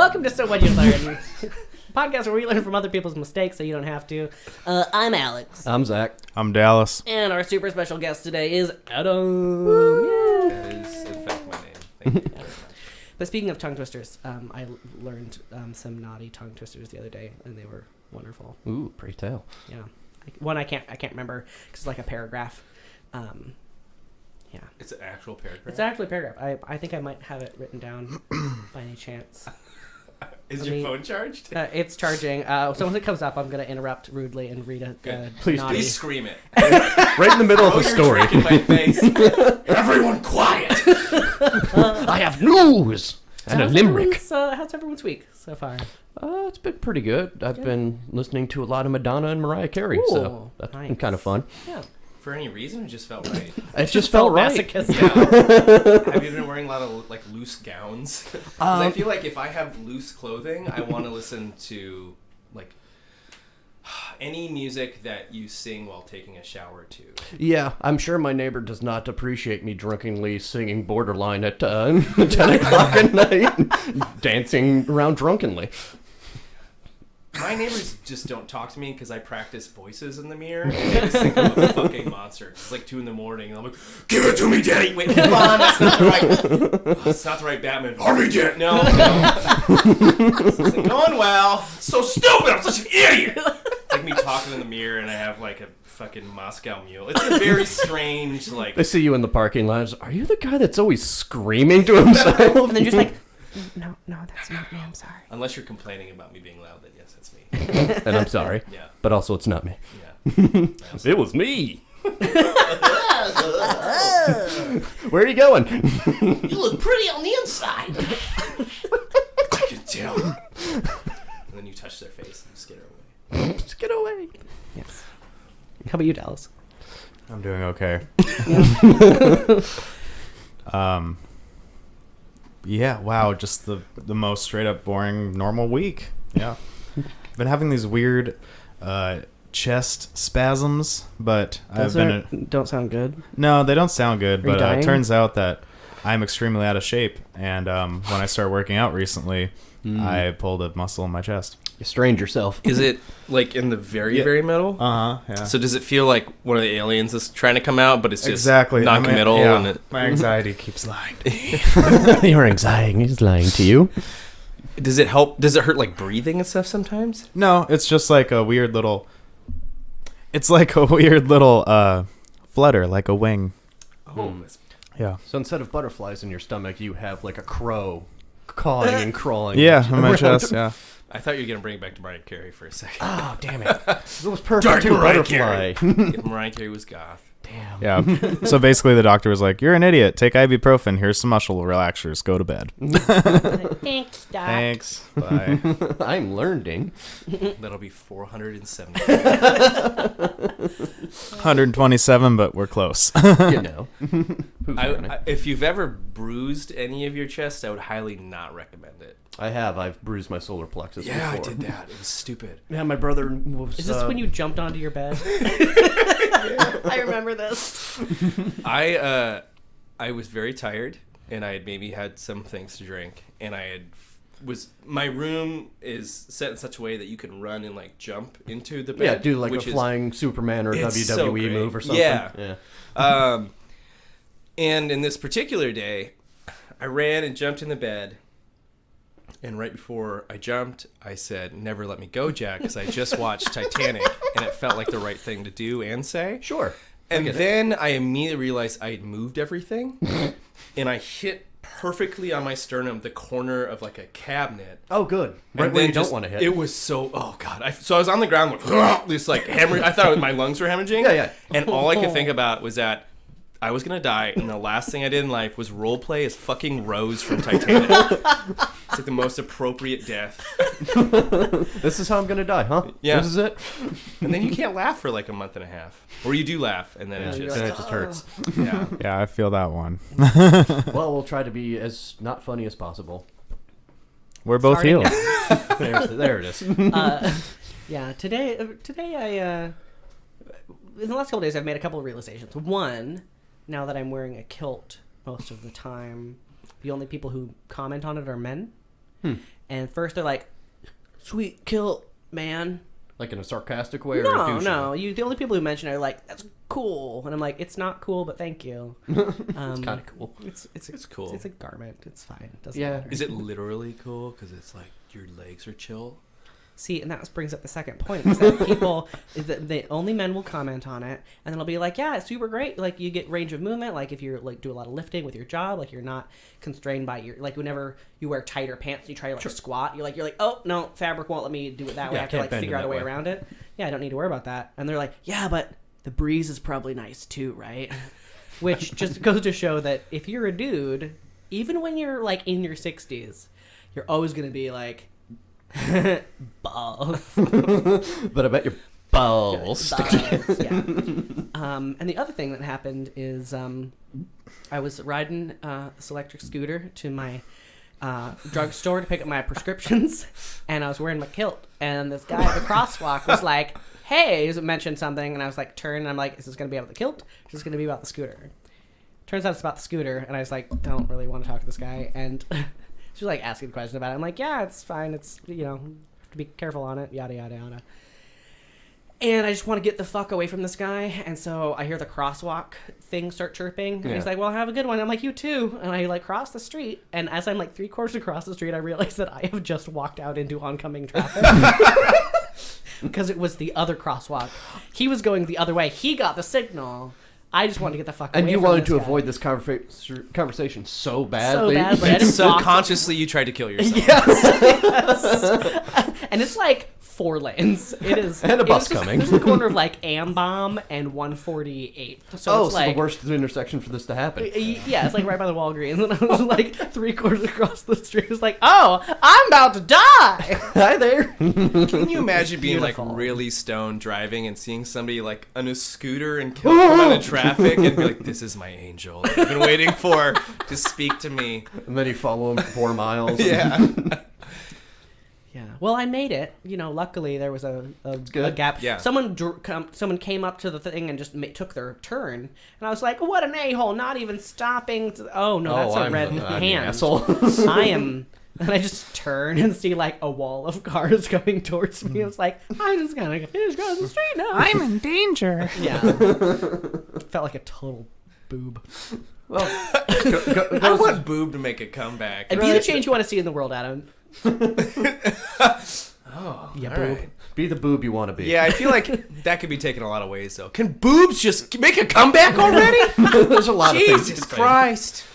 Welcome to So What You Learn, a podcast where we learn from other people's mistakes so you don't have to. I'm Alex. I'm Zach. I'm Dallas. And our super special guest today is Adam. That is, in fact, my name. Thank you. But speaking of tongue twisters, I learned some naughty tongue twisters the other day, and they were wonderful. Ooh, pray tell. Yeah, one I can't remember because it's like a paragraph. Yeah, It's an actual paragraph. it's actually a paragraph. I think I might have it written down by any chance. Is your phone charged? It's charging. So when it comes up, I'm gonna interrupt rudely and read a Please naughty. Please scream it. Right in the middle of the Throw your story. drink in my face. Everyone quiet. I have news and a limerick. How's everyone's week so far? It's been pretty good. I've been listening to a lot of Madonna and Mariah Carey, Ooh, so that's been nice. kind of fun. Yeah. For any reason, it just felt right. It just felt right. Masochistic. Have you been wearing a lot of like loose gowns? 'Cause I feel like if I have loose clothing, I want to listen to like any music that you sing while taking a shower too. Yeah, I'm sure my neighbor does not appreciate me drunkenly singing Borderline at 10 o'clock at night, dancing around drunkenly. My neighbors just don't talk to me because I practice voices in the mirror, and they just think I'm a fucking monster. It's like 2 a.m, and I'm like, "Give it to me, Daddy!" Wait, hold on, that's not the right. That's not the right Batman. Harvey Dent. No. This isn't going well. It's so stupid. I'm such an idiot. It's like me talking in the mirror, and I have like a fucking Moscow Mule. It's a very strange like. They see you in the parking lot. Are you the guy that's always screaming to himself? And then just like, no, that's not me. I'm sorry. Unless you're complaining about me being loud, then yes, that's me. And I'm sorry. Yeah. But also, it's not me. Yeah. It was me. Where are you going? You look pretty on the inside. I can tell. And then you touch their face and scare away. Just get away. Yes. How about you, Dallas? I'm doing okay. Yeah, wow, just the most straight up boring normal week. Yeah. Been having these weird chest spasms, but Don't sound good. No, they don't sound good, Are you but dying? it turns out that I'm extremely out of shape, and when I started working out recently, I pulled a muscle in my chest. You strained yourself. Is it like in the very, very middle? Yeah. So does it feel like one of the aliens is trying to come out, but it's just Exactly. non-committal? Yeah, And it, my anxiety keeps lying to me. Your anxiety is lying to you. does it help? Does it hurt like breathing and stuff sometimes? No, it's just like a weird little... It's like a weird little flutter, like a wing. Oh, Yeah. So instead of butterflies in your stomach, you have like a crow cawing and crawling. Yeah, on my around. chest, yeah. I thought you were gonna bring it back to Mariah Carey for a second. Oh, damn it. It was perfect Dark too, Mariah butterfly. If Mariah Carey was goth. Damn. Yeah. So basically the doctor was like, "You're an idiot. Take ibuprofen. Here's some muscle relaxers. Go to bed." Thanks, Doc. Thanks. Bye. I'm learning. That'll be 470. 127, but we're close. You know. Who's learning? If you've ever bruised any of your chest, I would highly not recommend it. I have. I've bruised my solar plexus before. I did that. It was stupid. Yeah, my brother was... Is this when you jumped onto your bed? I remember this. I was very tired, and I had maybe had some things to drink, and my room is set in such a way that you can run and like jump into the bed. Yeah, do like a which is- flying Superman or it's WWE so great. move or something. Yeah. And in this particular day, I ran and jumped in the bed. And right before I jumped, I said, "Never let me go, Jack," because I just watched Titanic, and it felt like the right thing to do and say. Sure. And then I immediately realized I had moved everything, and I hit perfectly on my sternum the corner of like a cabinet. Oh, good. Right And where then you don't just- want to hit. It was so, oh God. So I was on the ground like, this like hemorrhage. I thought my lungs were hemorrhaging. Yeah. And all I could think about was that I was going to die, and the last thing I did in life was role play as fucking Rose from Titanic. It's like the most appropriate death. This is how I'm going to die, huh? Yeah. This is it? And then you can't laugh for like a month and a half. Or you do laugh, and then it And just, it just hurts. yeah. Yeah, I feel that one. Well, we'll try to be as not funny as possible. We're both Sorry. healed. There it is. Yeah, today I in the last couple days I've made a couple of realizations. One, now that I'm wearing a kilt most of the time, the only people who comment on it are men. And first they're like, "Sweet kill, man." Like in a sarcastic way or a No, douchey no. way? The only people who mention it are like, "That's cool," and I'm like, "It's not cool, but thank you." It's kind of cool. It's cool. It's a garment. It's fine. It doesn't Yeah. matter. Is it literally cool? Because it's like your legs are chill. See, and that brings up the second point, is that people, only men will comment on it, and then they'll be like, yeah, it's super great. Like, you get range of movement. Like, if you're, like, do a lot of lifting with your job, like, you're not constrained by your, like, whenever you wear tighter pants, you try to, like, squat, you're like, oh, no, fabric won't let me do it that way. I have to, like, figure out a way around it. Yeah, I don't need to worry about that. And they're like, yeah, but the breeze is probably nice, too, right? Which just goes to show that if you're a dude, even when you're, like, in your 60s, you're always going to be, like, balls. But I bet your balls. Yeah. And the other thing that happened is I was riding this electric scooter to my drugstore to pick up my prescriptions, and I was wearing my kilt, and this guy at the crosswalk was like, hey, mentioned something, and I was like, turn, and I'm like, is this going to be about the kilt, or is this going to be about the scooter? Turns out it's about the scooter, and I was like, don't really want to talk to this guy, and she was like asking a question about it. I'm like, yeah, it's fine. It's, you know, have to be careful on it, yada, yada, yada. And I just want to get the fuck away from this guy. And so I hear the crosswalk thing start chirping. And he's like, well, have a good one. I'm like, you too. And I, like, cross the street. And as I'm, like, 3/4 across the street, I realize that I have just walked out into oncoming traffic. Because it was the other crosswalk. He was going the other way. He got the signal. I just wanted to get the fuck away from And you this wanted to guy. avoid this conversation so badly. So badly. I just Subconsciously, you tried to kill yourself. Yes. And it's like 4 lanes. It is. And a bus it's just- coming. There's the corner of like Ambom and 148. So it's like the worst intersection for this to happen. Yeah, it's like right by the Walgreens, and I was like 3/4 across the street. It was like, oh, I'm about to die. Hi there. Can you imagine being Beautiful. like really stoned driving and seeing somebody like on a scooter and come out of traffic and be like, "This is my angel. I've been waiting for to speak to me." And then you follow him for 4 miles. Yeah. Yeah. Well, I made it. You know, luckily there was a good. gap. Yeah. Someone came up to the thing and just took their turn, and I was like, what an a-hole! Not even stopping. Oh no, that's a red I'm the hand. asshole. I am. And I just turn and see like a wall of cars coming towards me. I was like, I'm just gonna finish across the street now. I'm in danger. Yeah. Felt like a total boob. Well, I want boob to make a comeback. And be the change you want to see in the world, Adam. Oh, Yeah, all boob. right. be the boob you want to be. Yeah, I feel like that could be taken a lot of ways, though. Can boobs just make a comeback already? There's a lot of things. Jesus Christ.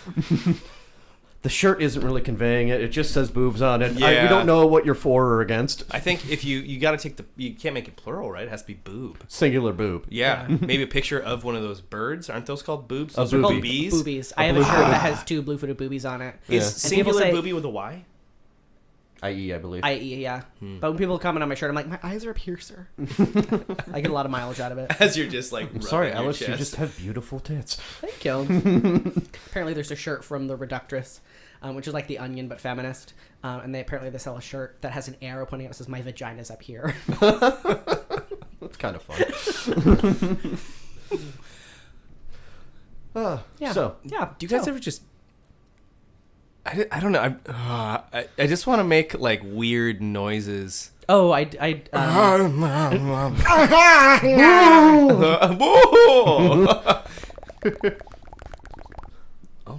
The shirt isn't really conveying it. It just says boobs on it. Yeah. We don't know what you're for or against. I think if you got to take you can't make it plural, right? It has to be boob. Singular boob. Yeah, maybe a picture of one of those birds. Aren't those called boobs? A Those are boobie. called bees. Boobies. I have a shirt that has 2 blue-footed boobies on it. Is Yeah. singular say- booby with a Y? I.e., I believe. Yeah. But when people comment on my shirt, I'm like, my eyes are up here, sir. I get a lot of mileage out of it. As you're just like, I'm sorry, rubbing your Alice. You chest. just have beautiful tits. Thank you. Apparently, there's a shirt from the Reductress, which is like the Onion but feminist, and they sell a shirt that has an arrow pointing out that says "My vagina's up here." That's kind of fun. Yeah. So, Yeah. Do you guys ever just? I don't know. I just want to make like weird noises. Oh, Oh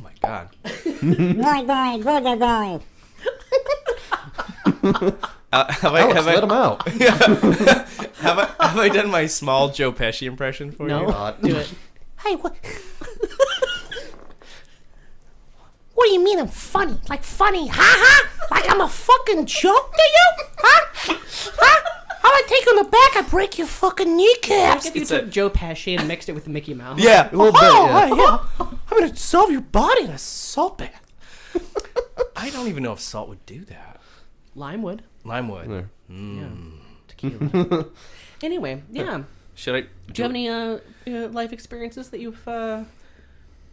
my god. Have Alex, let him out. have I done my small Joe Pesci impression for no. you? God. Do it. Hey, what? What do you mean I'm funny? Like funny? Ha ha! Like I'm a fucking joke to you? Huh? Huh? How I take you on the back, I break your fucking kneecaps. If you It's took a- Joe Pesci and mixed it with Mickey Mouse. Yeah. A little bit, yeah. Yeah. I'm gonna dissolve your body in a salt bath. I don't even know if salt would do that. Lime would. Lime would. There. Yeah. Tequila. Anyway, yeah. Should I? Do you have any life experiences that you've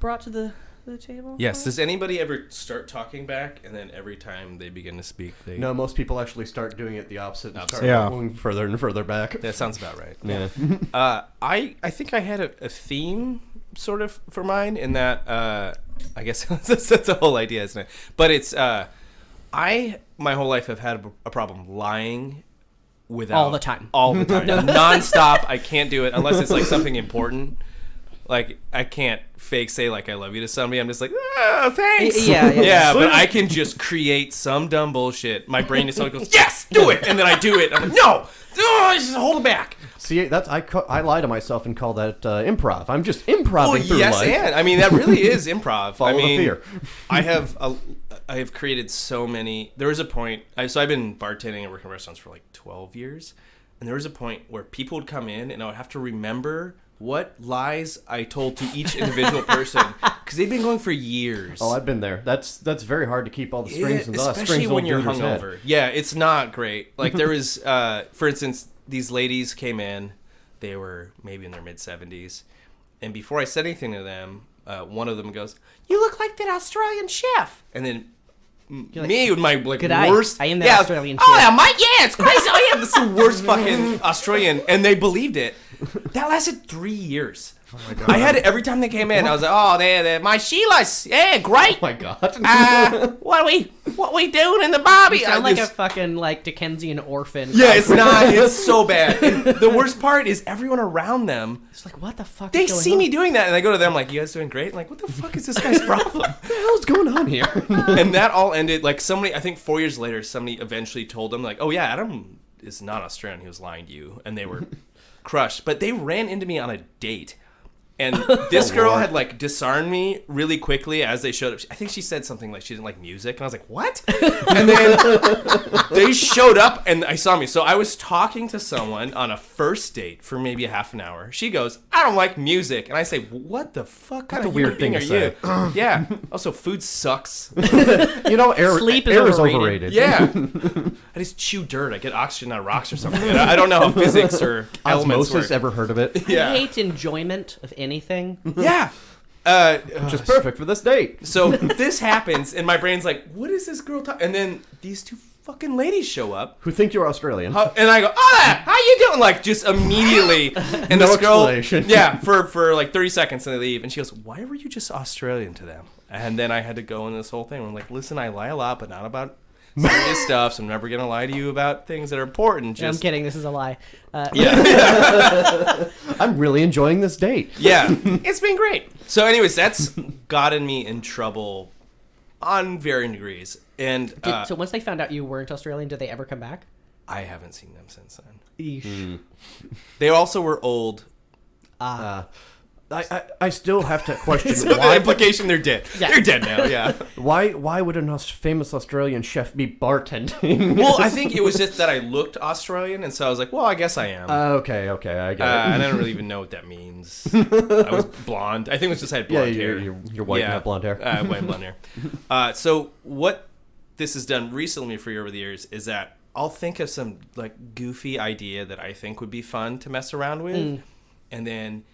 brought to the table? Yes. Does anybody ever start talking back and then every time they begin to speak, they? No, most people actually start doing it the opposite and start Yeah. going further and further back. That sounds about right. Yeah. I think I had a theme sort of for mine in that I guess that's the whole idea, isn't it? But it's I my whole life have had a problem lying without All the time. Nonstop. I can't do it unless it's like something important. Like I can't fake say like I love you to somebody. I'm just like, oh, thanks. Yeah. But I can just create some dumb bullshit. My brain is goes, yes, do it, and then I do it. I'm like, no, just hold it back. See, I lie to myself and call that improv. I'm just improving through yes, life. and I mean that really is improv. Follow I mean, the fear. I have created so many. There was a point. So I've been bartending and working in restaurants for like 12 years, and there was a point where people would come in and I would have to remember what lies I told to each individual person because they've been going for years. Oh, I've been there. That's very hard to keep all the strings and especially when you're hungover. Yeah, it's not great. Like there was, for instance, these ladies came in. They were maybe in their mid-70s, and before I said anything to them, one of them goes, "You look like that Australian chef," and then. Me with my like worst. I am that Australian chef. Oh yeah, it's crazy. Oh yeah, that's the worst fucking Australian, and they believed it. That lasted 3 years. Oh my God. I had it every time they came in. I was like, oh, they're my Sheilas. Yeah, great. Oh my God. What we doing in the Bobby? You sound like a fucking like Dickensian orphan. Yeah, it's not. It's so bad. And the worst part is everyone around them. It's like, what the fuck? They is going see on? me doing that, and I go to them like, "You guys doing great?" I'm like, what the fuck is this guy's problem? What the hell's going on here? And that all ended like somebody. I think 4 years later, somebody eventually told them like, "Oh yeah, Adam is not Australian. He was lying to you," and they were crushed. But they ran into me on a date. And this girl had like disarmed me really quickly as they showed up. I think she said something like she didn't like music, and I was like, "What?" And then they showed up and I saw me. So I was talking to someone on a first date for maybe a half an hour. She goes, "I don't like music,and I say, "What the fuck kind That's of a weird human thing being to are you?" Yeah. Also, food sucks. You know, Sleep is air is overrated. overrated. Yeah. I just chew dirt. I get oxygen out of rocks or something. I don't know how physics or elements Osmosis, work. ever heard of it? Yeah. I hate enjoyment of anything. Yeah. Which is perfect for this date. So this happens, and my brain's like, "What is this girl talking?" And then these two fucking ladies show up, Who think you're Australian? and I go, "Oh, how you doing?" Like just immediately, and No this girl, explanation. yeah, for like 30 seconds, and they leave, and she goes, "Why were you just Australian to them?" And then I had to go in this whole thing. Where I'm like, "Listen, I lie a lot, but not about serious stuff. So I'm never gonna lie to you about things that are important." I'm Just kidding. This is a lie. yeah. I'm really enjoying this date. Yeah, it's been great. So, anyways, that's gotten me in trouble on varying degrees. And So once they found out you weren't Australian, did they ever come back? I haven't seen them since then. Eesh. They also were old. I still have to question So the why. implication, they're dead. Yeah. They're dead now, yeah. Why would a famous Australian chef be bartending? Well, I think it was just that I looked Australian, and so I was like, well, I guess I am. Okay, I get it. I don't really even know what that means. I was blonde. I think it was just I had Yeah, blonde hair. you're white and have blonde hair. White and blonde hair. So what this has done recently for you over the years is that I'll think of some like goofy idea that I think would be fun to mess around with, and then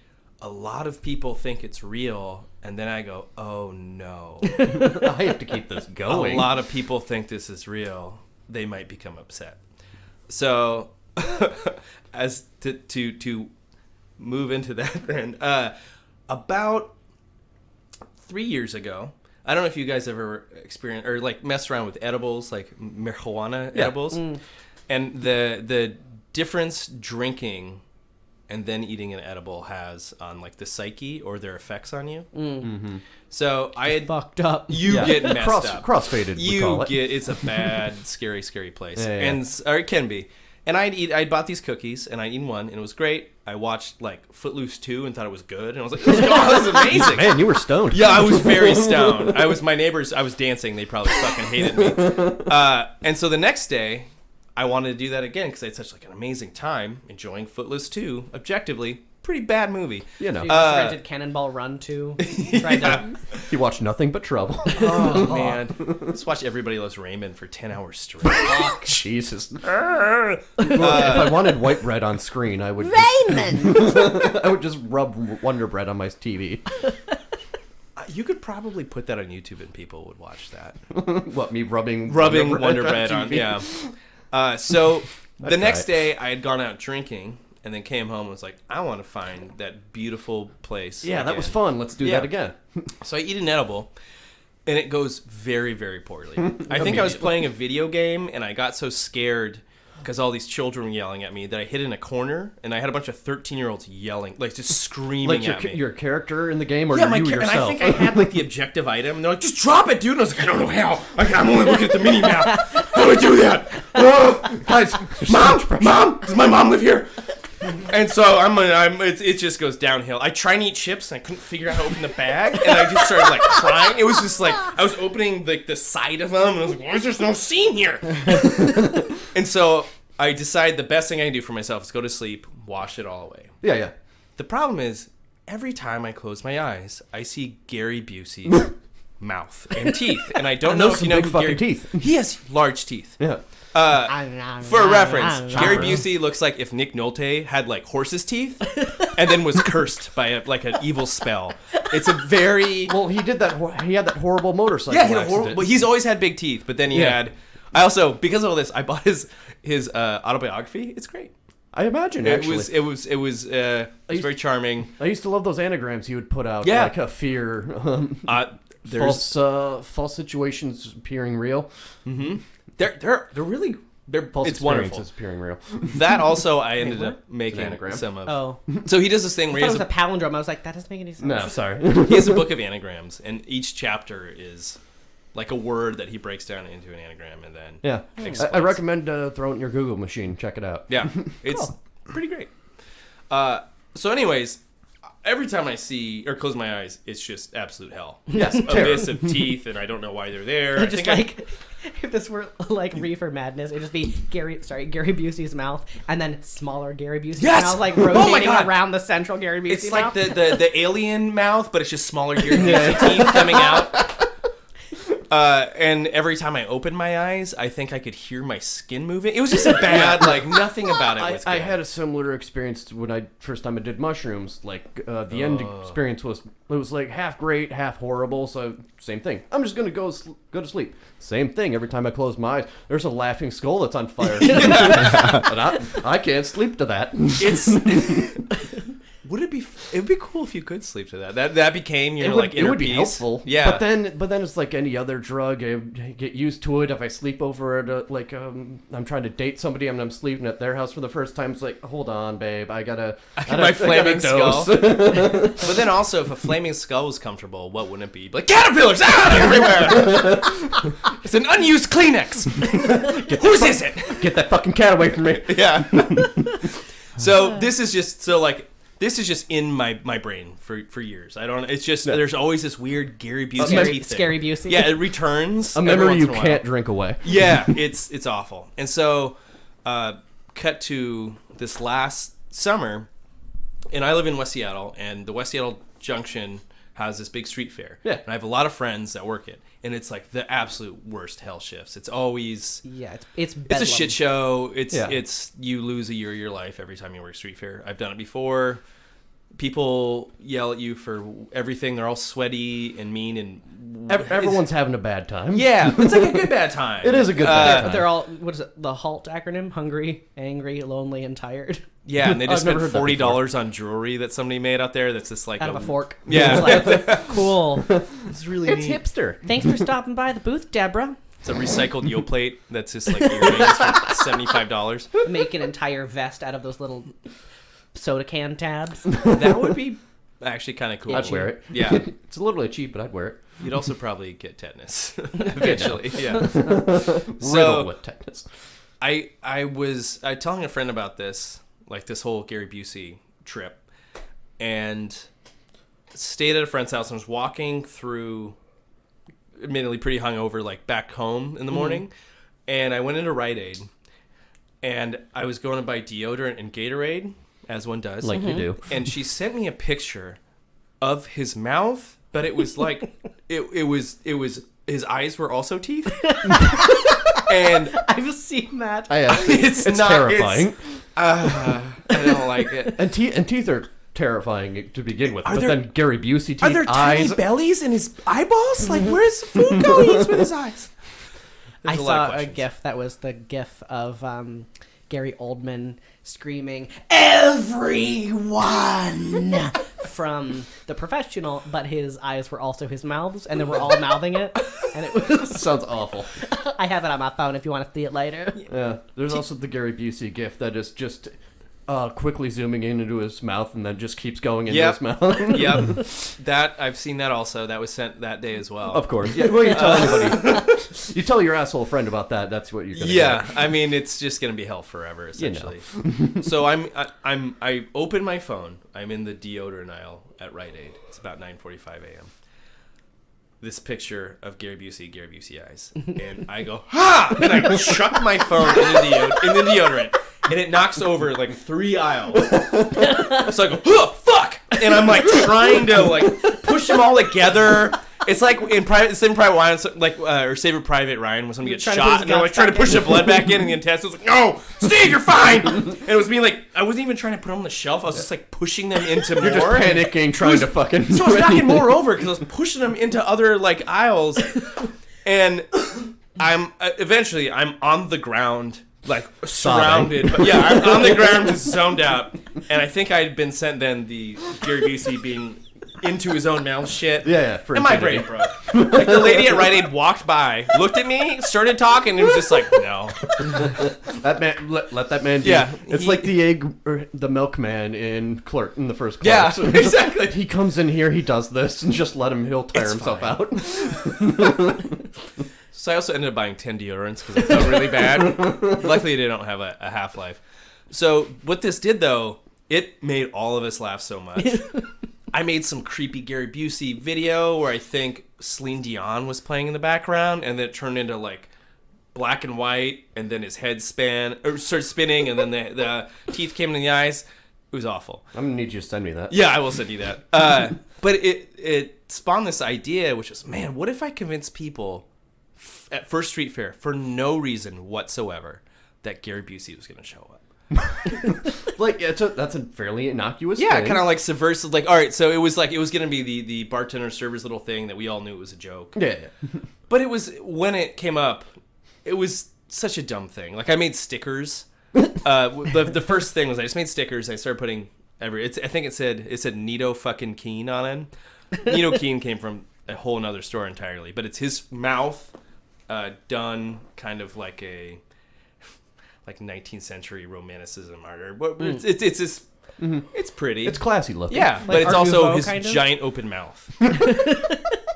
a lot of people think it's real, and then I go, oh no. I have to keep this going. A lot of people think this is real. They might become upset. So, as to move into that, then about 3 years ago, I don't know if you guys ever experienced or like mess around with edibles, like marijuana edibles, and the difference drinking and then eating an edible has on like the psyche or their effects on you. Mm-hmm. So I had Fucked up. you get messed up. Crossfaded, we call it. It's a bad, scary place, Yeah. or it can be. And I'd bought these cookies, and I'd eaten one, and it was great. I watched like Footloose 2 and thought it was good, and I was like, "Oh, this is amazing!" Man, you were stoned. Yeah, I was very stoned. My neighbors. I was dancing. They probably fucking hated me. And so the next day, I wanted to do that again because I had such like an amazing time enjoying Footloose 2. Objectively, pretty bad movie. You know, You just rented Cannonball Run too. Tried to you watch nothing but trouble. Oh man, just watch Everybody Loves Raymond for 10 hours straight. Jesus. If I wanted white bread on screen, I would Raymond! I would just rub Wonder Bread on my TV. You could probably put that on YouTube and people would watch that. What, me rubbing Wonder Bread on, TV? yeah. So the I'd next try day I had gone out drinking and then came home and was like, I want to find that beautiful place. Yeah, that was again. fun. Let's do Yeah. that again. So I eat an edible and it goes very, very poorly. I think I was playing a video game, and I got so scared because all these children were yelling at me that I hid in a corner, and I had a bunch of 13-year-olds yelling, like just screaming at me. Your character in the game, or Yeah, you yourself? and I think I had like the objective item. And they're like, just drop it, dude. And I was like, I don't know how. I'm only looking at the mini map. How do I do that? Guys, mom, does my mom live here? And so it just goes downhill. I try and eat chips, and I couldn't figure out how to open the bag, and I just started like crying. It was just like I was opening like the side of them, and I was like, why is there no scene here? And so I decided the best thing I can do for myself is go to sleep, wash it all away. Yeah. The problem is, every time I close my eyes, I see Gary Busey's mouth and teeth, and I don't know if you know big who fucking Gary... teeth. He has large teeth. Yeah. For reference, Gary Busey looks like if Nick Nolte had like horse's teeth, and then was cursed by an evil spell. It's a very Well, he did that. He had that horrible motorcycle accident. Well, he's always had big teeth, but then he had. I also, because of all this, I bought his autobiography. It's great. I imagine. It Actually, was very charming. I used to love those anagrams he would put out. Yeah. Like a fear. There's False situations appearing real. they're really False it's wonderful. experiences appearing real. That also I ended up making anagram. some of. Oh, So he does this thing I where thought he it was has a palindrome. I was like, that doesn't make any sense. No, sorry. he has a book of anagrams, and each chapter is like a word that he breaks down into an anagram, and then Yeah, explains. I recommend throwing it in your Google machine. Check it out. Yeah, it's pretty great. So anyways, every time I see or close my eyes, it's just absolute hell. Yes, This abyss of teeth, and I don't know why they're there. Just like, if this were like Reefer Madness, it'd just be Gary Busey's mouth, and then smaller Gary Busey's Yes! mouth, like Oh my rotating God! around the central Gary Busey It's mouth. like the alien mouth, but it's just smaller Gary Busey teeth coming out. And every time I opened my eyes, I think I could hear my skin moving. It was just a bad, like, nothing about it was good. I had a similar experience to when I first time I did mushrooms. Like the end experience was like half great, half horrible. So same thing. I'm just gonna go to sleep. Same thing. Every time I close my eyes, there's a laughing skull that's on fire. And I can't sleep to that. It'd be cool if you could sleep to that. That became your It inner would be peace. helpful. Yeah. But then it's like any other drug. I get used to it. If I sleep over at I'm trying to date somebody and I'm sleeping at their house for the first time, it's like, hold on, babe, I gotta my flaming dose. skull. But then also, if a flaming skull was comfortable, what wouldn't it be? Like caterpillars everywhere. It's an unused Kleenex. Whose is it? Get that fucking cat away from me. Yeah. So this is just in my brain for years. I don't. It's just there's always this weird Gary Busey teeth thing. Scary Busey. Yeah, it returns. A every memory once you in a while. can't drink away. Yeah, it's awful. And so, cut to this last summer, and I live in West Seattle, and the West Seattle Junction has this big street fair. Yeah. And I have a lot of friends that work it, and it's like the absolute worst hell shifts. It's always Yeah, it's it's bedlam. a shit show. Yeah. It's you lose a year of your life every time you work street fair. I've done it before. People yell at you for everything. They're all sweaty and mean, and Everyone's having a bad time. yeah, it's like a good bad time. It is a good bad time. They're all, what is it, the HALT acronym? Hungry, angry, lonely, and tired. Yeah, and they just I've never spent heard that $40 on jewelry that somebody made out there. That's just like Out of a fork. Yeah. It's like, cool. It's really It's neat. hipster. Thanks for stopping by the booth, Deborah. It's a recycled yo plate that's just like earrings for $75. Make an entire vest out of those little soda can tabs. That would be actually kind of cool. I'd wear it. Yeah. It's a little bit cheap, but I'd wear it. You'd also probably get tetanus eventually. Yeah. Riddled So with tetanus. I was telling a friend about this, like this whole Gary Busey trip, and stayed at a friend's house and was walking through, admittedly pretty hungover, like back home in the morning, and I went into Rite Aid, and I was going to buy deodorant and Gatorade, as one does, Like you do. and she sent me a picture of his mouth, but it was like it was his eyes were also teeth. And I've seen that. it's It's not terrifying. I don't like it. And teeth are terrifying to begin with. But there- then Gary Busey teeth, Are there tiny eyes. bellies in his eyeballs? Like, where's the food going? He eats with his eyes. I There's a lot of saw a questions. GIF that was the GIF of Gary Oldman screaming, "Everyone, from the professional, but his eyes were also his mouths, and then we're all mouthing it, and it was. Sounds awful. I have it on my phone if you want to see it later. Yeah. There's also the Gary Busey gif that is just quickly zooming in into his mouth and then just keeps going into his mouth. Yep. That I've seen that also. That was sent that day as well. Of course. Yeah. Well, you tell anybody. You tell your asshole friend about that. That's what you're gonna get. I mean, it's just gonna be hell forever, essentially. So I open my phone. I'm in the deodorant aisle at Rite Aid. It's about 9:45 a.m. This picture of Gary Busey eyes, and I go ha, and I chuck my phone in the deodorant, and it knocks over like 3 aisles. So I go, oh fuck, and I'm like trying to like push them all together. It's like in Saving Private Ryan, or Saving Private Ryan, when somebody gets shot, and they're like trying to push the blood back in, and the intestines like, no, Steve, you're fine. And it was me like, I wasn't even trying to put them on the shelf. I was just like pushing them into more. You're just panicking, trying to fucking. So I was knocking more over because I was pushing them into other like aisles, and I'm on the ground. Like surrounded, but yeah, I'm on the ground, just zoned out, and I think I'd been sent then the Gary Busey being into his own mouth shit. Yeah. And my brain broke. Like the lady at Rite Aid walked by, looked at me, started talking, and it was just like, no. That man, let that man do. Yeah, it's like the egg or the milkman in the first Clerks. Yeah, exactly. He comes in here, he does this, and just let him. He'll tire himself out. So I also ended up buying 10 deodorants because it felt really bad. Luckily, they don't have a half-life. So what this did, though, it made all of us laugh so much. I made some creepy Gary Busey video where I think Celine Dion was playing in the background, and then it turned into like black and white, and then his head started spinning, and then the teeth came in the eyes. It was awful. I'm gonna need you to send me that. Yeah, I will send you that. But it spawned this idea, which was, man, what if I convince people at first street fair for no reason whatsoever that Gary Busey was going to show up? Like that's a fairly innocuous yeah, thing. Kind of like subversive. Like, all right, so it was going to be the bartender server's little thing that we all knew it was a joke. Yeah. But it was, when it came up, it was such a dumb thing. Like, I made stickers. The first thing was I just made stickers. I started putting I think it said Nito fucking Keen on it. Nito Keen came from a whole nother store entirely, but it's his mouth done kind of like a 19th century romanticism art. But it's just it's pretty. It's classy looking. Yeah, Like but it's Art also Nouveau, his kind of? giant open mouth.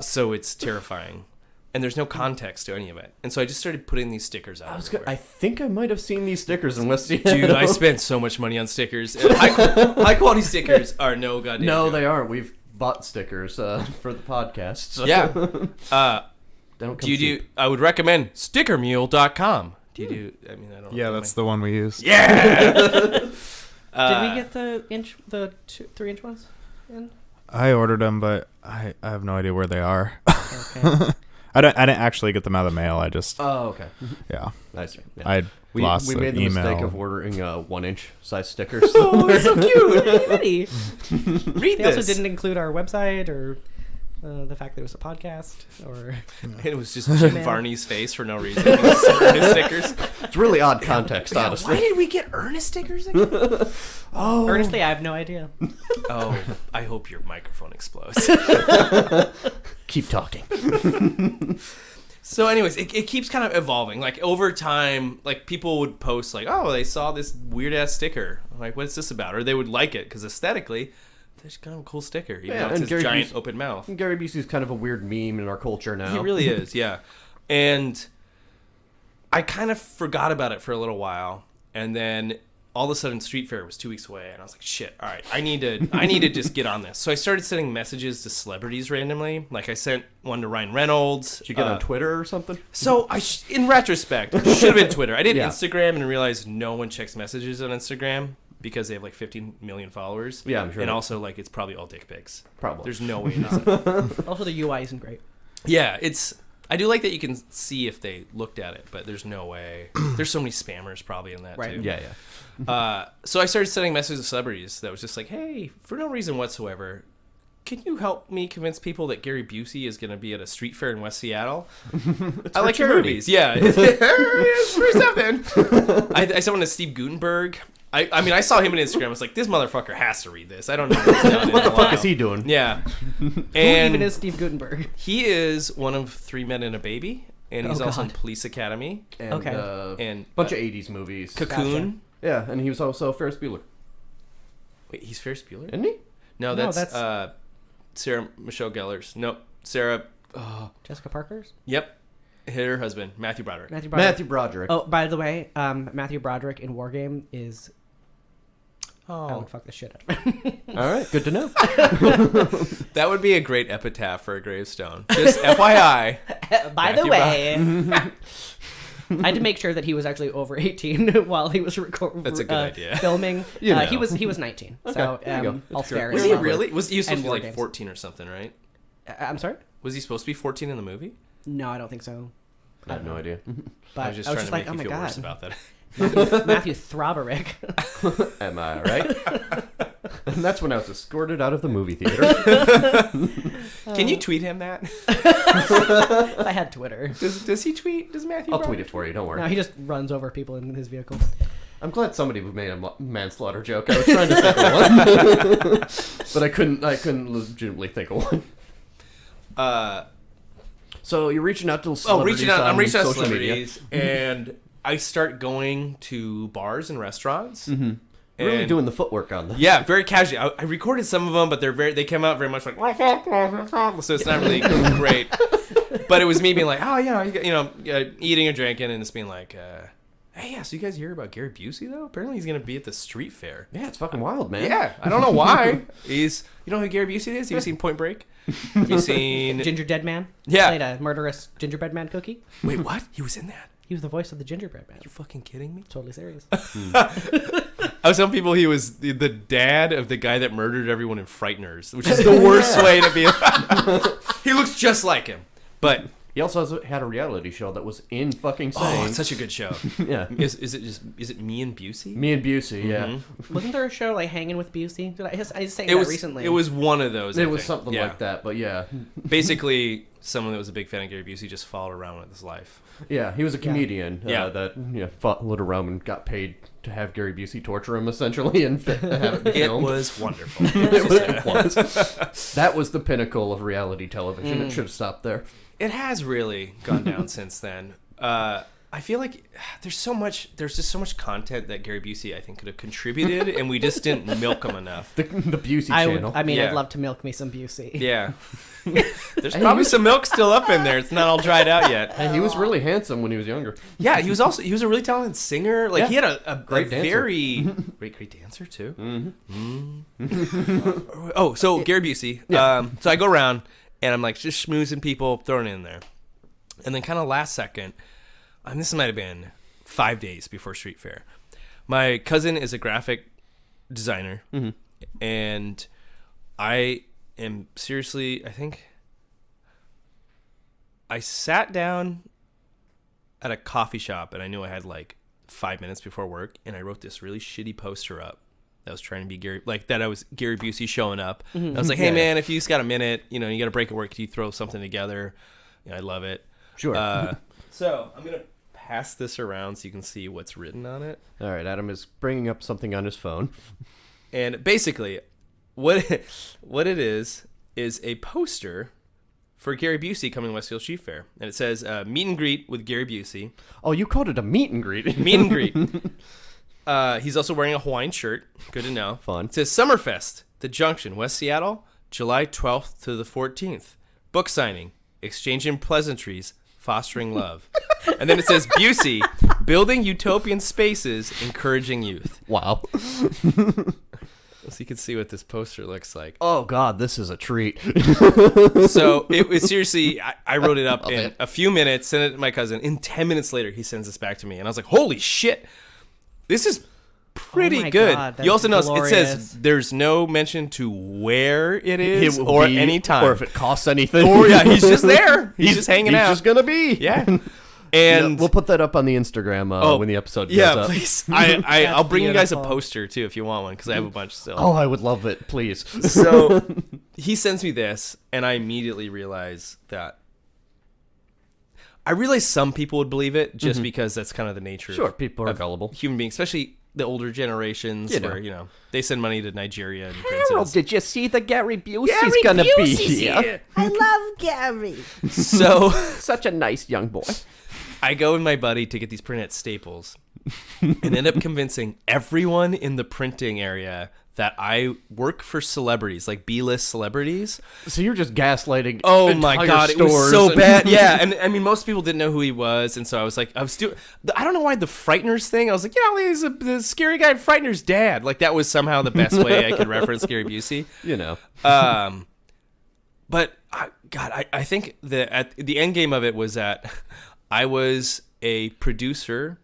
So it's terrifying. And there's no context to any of it. And so I just started putting these stickers out. I think I might have seen these stickers in West Seattle. Dude, I spent so much money on stickers. High quality stickers are no goddamn No, joke. they aren't. We've bought stickers for the podcast. So. Yeah. They don't come Do you cheap. do? I would recommend stickermule.com. Do you do? I mean, I don't. Yeah, that's the one we use. Yeah. Did we get the 3-inch ones in? I ordered them, but I have no idea where they are. Okay. I didn't actually get them out of the mail. I just Oh, okay. yeah. Nice. Yeah. I lost we the made the email. mistake of ordering 1-inch size stickers. Oh, it's so cute. Pretty. Read They this. also didn't include our website or the fact that it was a podcast or It was just Jim Varney's face for no reason. Ernest stickers. It's really odd context, honestly. Why did we get Ernest stickers again? Oh. Honestly, I have no idea. Oh, I hope your microphone explodes. Keep talking. So anyways, it keeps kind of evolving. Like over time, like people would post like, oh, they saw this weird ass sticker. I'm like, what's this about? Or they would like it because aesthetically, it's kind of a cool sticker. Even though it's his giant open mouth. Gary Busey's kind of a weird meme in our culture now. He really is, yeah. And I kind of forgot about it for a little while, and then all of a sudden Street Fair was 2 weeks away, and I was like, shit, all right, I need to just get on this. So I started sending messages to celebrities randomly. Like I sent one to Ryan Reynolds. Did you get on Twitter or something? So in retrospect, it should have been Twitter. I did Yeah. Instagram and realized no one checks messages on Instagram because they have like 15 million followers. Yeah, I'm sure. And also like it's probably all dick pics. Probably. There's no way it isn't. Also, the UI isn't great. Yeah, I do like that you can see if they looked at it, but there's no way. There's so many spammers probably in that Right. too. Yeah. So I started sending messages to celebrities that was just like, hey, for no reason whatsoever, can you help me convince people that Gary Busey is going to be at a street fair in West Seattle? I like your charity. movies. Yeah. It's for something. I sent one to Steve Gutenberg. I mean, I saw him on Instagram. I was like, this motherfucker has to read this. I don't know what he's done. What the fuck is he doing? Yeah. Who And even is Steve Gutenberg? he is one of 3 Men and a Baby, and he's Oh, also in God. Police Academy And, Okay. and bunch of 80s movies. Cocoon. Yeah, and he was also Ferris Bueller. Wait, he's Ferris Bueller? Isn't he? No, No, that's, that's- Sarah Michelle Gellar's. Nope, Sarah. Jessica Parker's? Yep, her husband, Matthew Broderick. Matthew Broderick. Matthew Broderick. Oh, by the way, Matthew Broderick in War Game is... I Oh, would fuck the shit out of him. All right, good to know. that would be a great epitaph for a gravestone. Just FYI. By the Matthew way... I had to make sure that he was actually over 18 while he was recording. That's a good idea. Filming. You know. He was 19. So there you go. I'll That's spare great. Was him. he Remember. really? Was he supposed And to be War like Games. 14 or something, right? I'm sorry? Was he supposed to be 14 in the movie? No, I don't think so. I have no idea. But I was just trying to like, make oh you my feel worse god, about that. Matthew Throberick. Am I right? And that's when I was escorted out of the movie theater. Can you tweet him that? If I had Twitter. Does he tweet? Does Matthew? I'll tweet Broderick it for you. Don't worry. No, he just runs over people in his vehicle. I'm glad somebody made a manslaughter joke. I was trying to think of one, but I couldn't legitimately think of one. So you're reaching out to celebrities I'm on reaching out to social media. celebrities, and I start going to bars and restaurants. Mm-hmm. Really And- doing the footwork on this. Yeah, very casually. I recorded some of them, but they came out very much like, so it's not really great. But it was me being like, oh yeah, eating or drinking, and it's being like, hey, yeah, so you guys hear about Gary Busey though? Apparently he's gonna be at the street fair. Yeah, it's fucking wild, man. Yeah, I don't know why. You know who Gary Busey is? Have you seen Point Break? Have you seen? Ginger Dead Man. Yeah. Played a murderous gingerbread man cookie. Wait, what? He was in that? He was the voice of the gingerbread man. You fucking kidding me? Totally serious. I was telling people he was the dad of the guy that murdered everyone in Frighteners, which is the worst way to be. He looks just like him, but He also had a reality show that was in fucking oh, insane. it's such a good show. Yeah. Is it me and Busey? Me and Busey, yeah. Mm-hmm. Wasn't there a show like Hanging with Busey? Did I just say It that was recently? It was one of those. It I was think. something Yeah. like that, but yeah. Basically, someone that was a big fan of Gary Busey just followed around with his life. Yeah, he was a comedian Yeah. that followed around and got paid to have Gary Busey torture him, essentially, and have it be It filmed. was wonderful. It was. That was the pinnacle of reality television. It should have stopped there. It has really gone down since then. I feel like there's just so much content that Gary Busey I think could have contributed, and we just didn't milk him enough. The Busey channel. I'd Yeah. love to milk me some Busey. Yeah. There's probably some milk still up in there. It's not all dried out yet. And he was really handsome when he was younger. Yeah, he was a really talented singer. Like Yeah. he had a Great dancer. very great dancer too. Oh, so Gary Busey. So I go around and I'm like just schmoozing people, throwing it in there, and then kind of last second, this might have been 5 days before Street Fair. My cousin is a graphic designer, and I am seriously. I think I sat down at a coffee shop, and I knew I had like 5 minutes before work, and I wrote this really shitty poster up that was trying to be Gary, like that I was Gary Busey showing up. I was like, hey man, if you just got a minute, you got a break at work, can you throw something together? I love it. Sure. So I'm gonna pass this around so you can see what's written on it. All right, Adam is bringing up something on his phone. And basically, what it is a poster for Gary Busey coming to Westfield Street Fair, and it says meet and greet with Gary Busey. Oh, you called it a meet and greet. Meet and greet. He's also wearing a Hawaiian shirt. Good to know. Fun. It says Summerfest, The Junction, West Seattle, July 12th to the 14th. Book signing, exchanging pleasantries, fostering love. And then it says Busey, building utopian spaces, encouraging youth. Wow. So you can see what this poster looks like. Oh God, this is a treat. So it was seriously, I wrote it up in a few minutes, sent it to my cousin. In 10 minutes later, he sends this back to me. And I was like, holy shit, this is pretty my good. God, You also notice it glorious. says there's no mention to where it is It will or be- any time. or if it costs anything. Or, yeah, he's just there. He's just hanging he's out. just gonna be. Yeah. And we'll put that up on the Instagram when the episode goes yeah, up. please. I'll bring you guys a beautiful. poster too if you want one because I have a bunch still. Oh, I would love it, please. So he sends me this, and I immediately realize that. I realize some people would believe it just because that's kind of the nature Sure, of people are of gullible. human beings, especially the older generations where, they send money to Nigeria and Harold, princes. did you see that Gary Busey's gonna be here? I love Gary. So Such a nice young boy. I go with my buddy to get these printed at Staples and end up convincing everyone in the printing area that I work for celebrities, like B-list celebrities. So you're just gaslighting. Oh my entire God, it was stores so and- bad. Yeah, and I mean, most people didn't know who he was, and so I was like, I don't know why the Frighteners thing. I was like, he's the scary guy in Frighteners' dad. Like that was somehow the best way I could reference Gary Busey. But I think at the end game of it was that I was a producer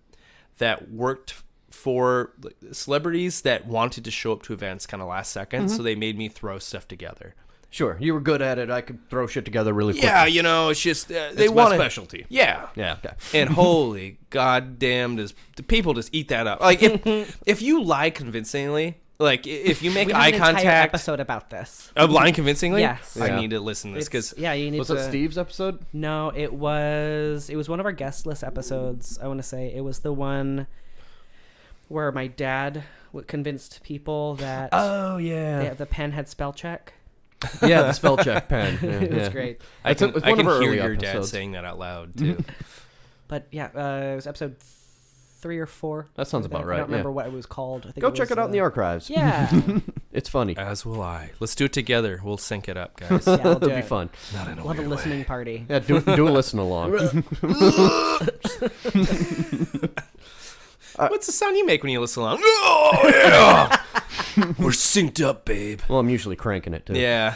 that worked for celebrities that wanted to show up to events kind of last second, so they made me throw stuff together. Sure, you were good at it. I could throw shit together really quickly. Yeah, it's just they It's want my specialty. Yeah, Yeah. Okay. and holy goddamn, does the people just eat that up? Like if you lie convincingly, like if you make We did eye an entire contact episode about this. of lying convincingly, Yes. I Yeah. need to listen to this because you need Was to. that Steve's episode? No, it was one of our guest list episodes. I want to say it was the one where my dad convinced people that Oh yeah. the pen had spell check. Yeah, the spell check pen. Yeah, It was yeah. great. I can, It's I one can of our hear early your dad episodes. saying that out loud too. But yeah, it was episode 3 or 4. That sounds about right, I don't remember yeah. what it was called. I think Go check it out in the archives. Yeah. It's funny. As will I. Let's do it together. We'll sync it up, guys. Yeah, we'll do It'll be it. fun. Not in a We'll have a weird way. listening party. Yeah, do a listen along. What's the sound you make when you listen along? Oh yeah, we're synced up, babe. Well, I'm usually cranking it too. Yeah.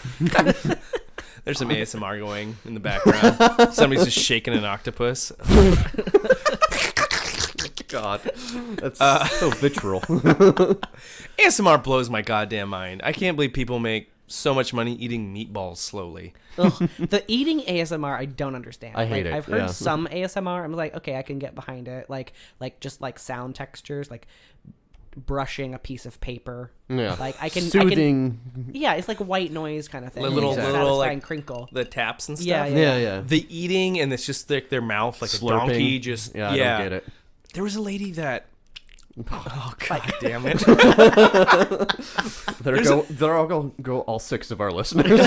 There's some ASMR going in the background. Somebody's just shaking an octopus. God, that's so visceral. ASMR blows my goddamn mind. I can't believe people make so much money eating meatballs slowly. Ugh, the eating ASMR, I don't understand. I hate it, I've heard yeah. some ASMR. I'm like, okay, I can get behind it. Like just like sound textures, like brushing a piece of paper. Yeah, Like I can. soothing. Yeah, it's like white noise kind of thing. Little- It's a little, satisfying like, crinkle. The taps and stuff. Yeah, Yeah, yeah. The eating and it's just their mouth like Slurping. a donkey. Just Yeah, I don't get it. There was a lady that. Oh god damn it! There all go all 6 of our listeners.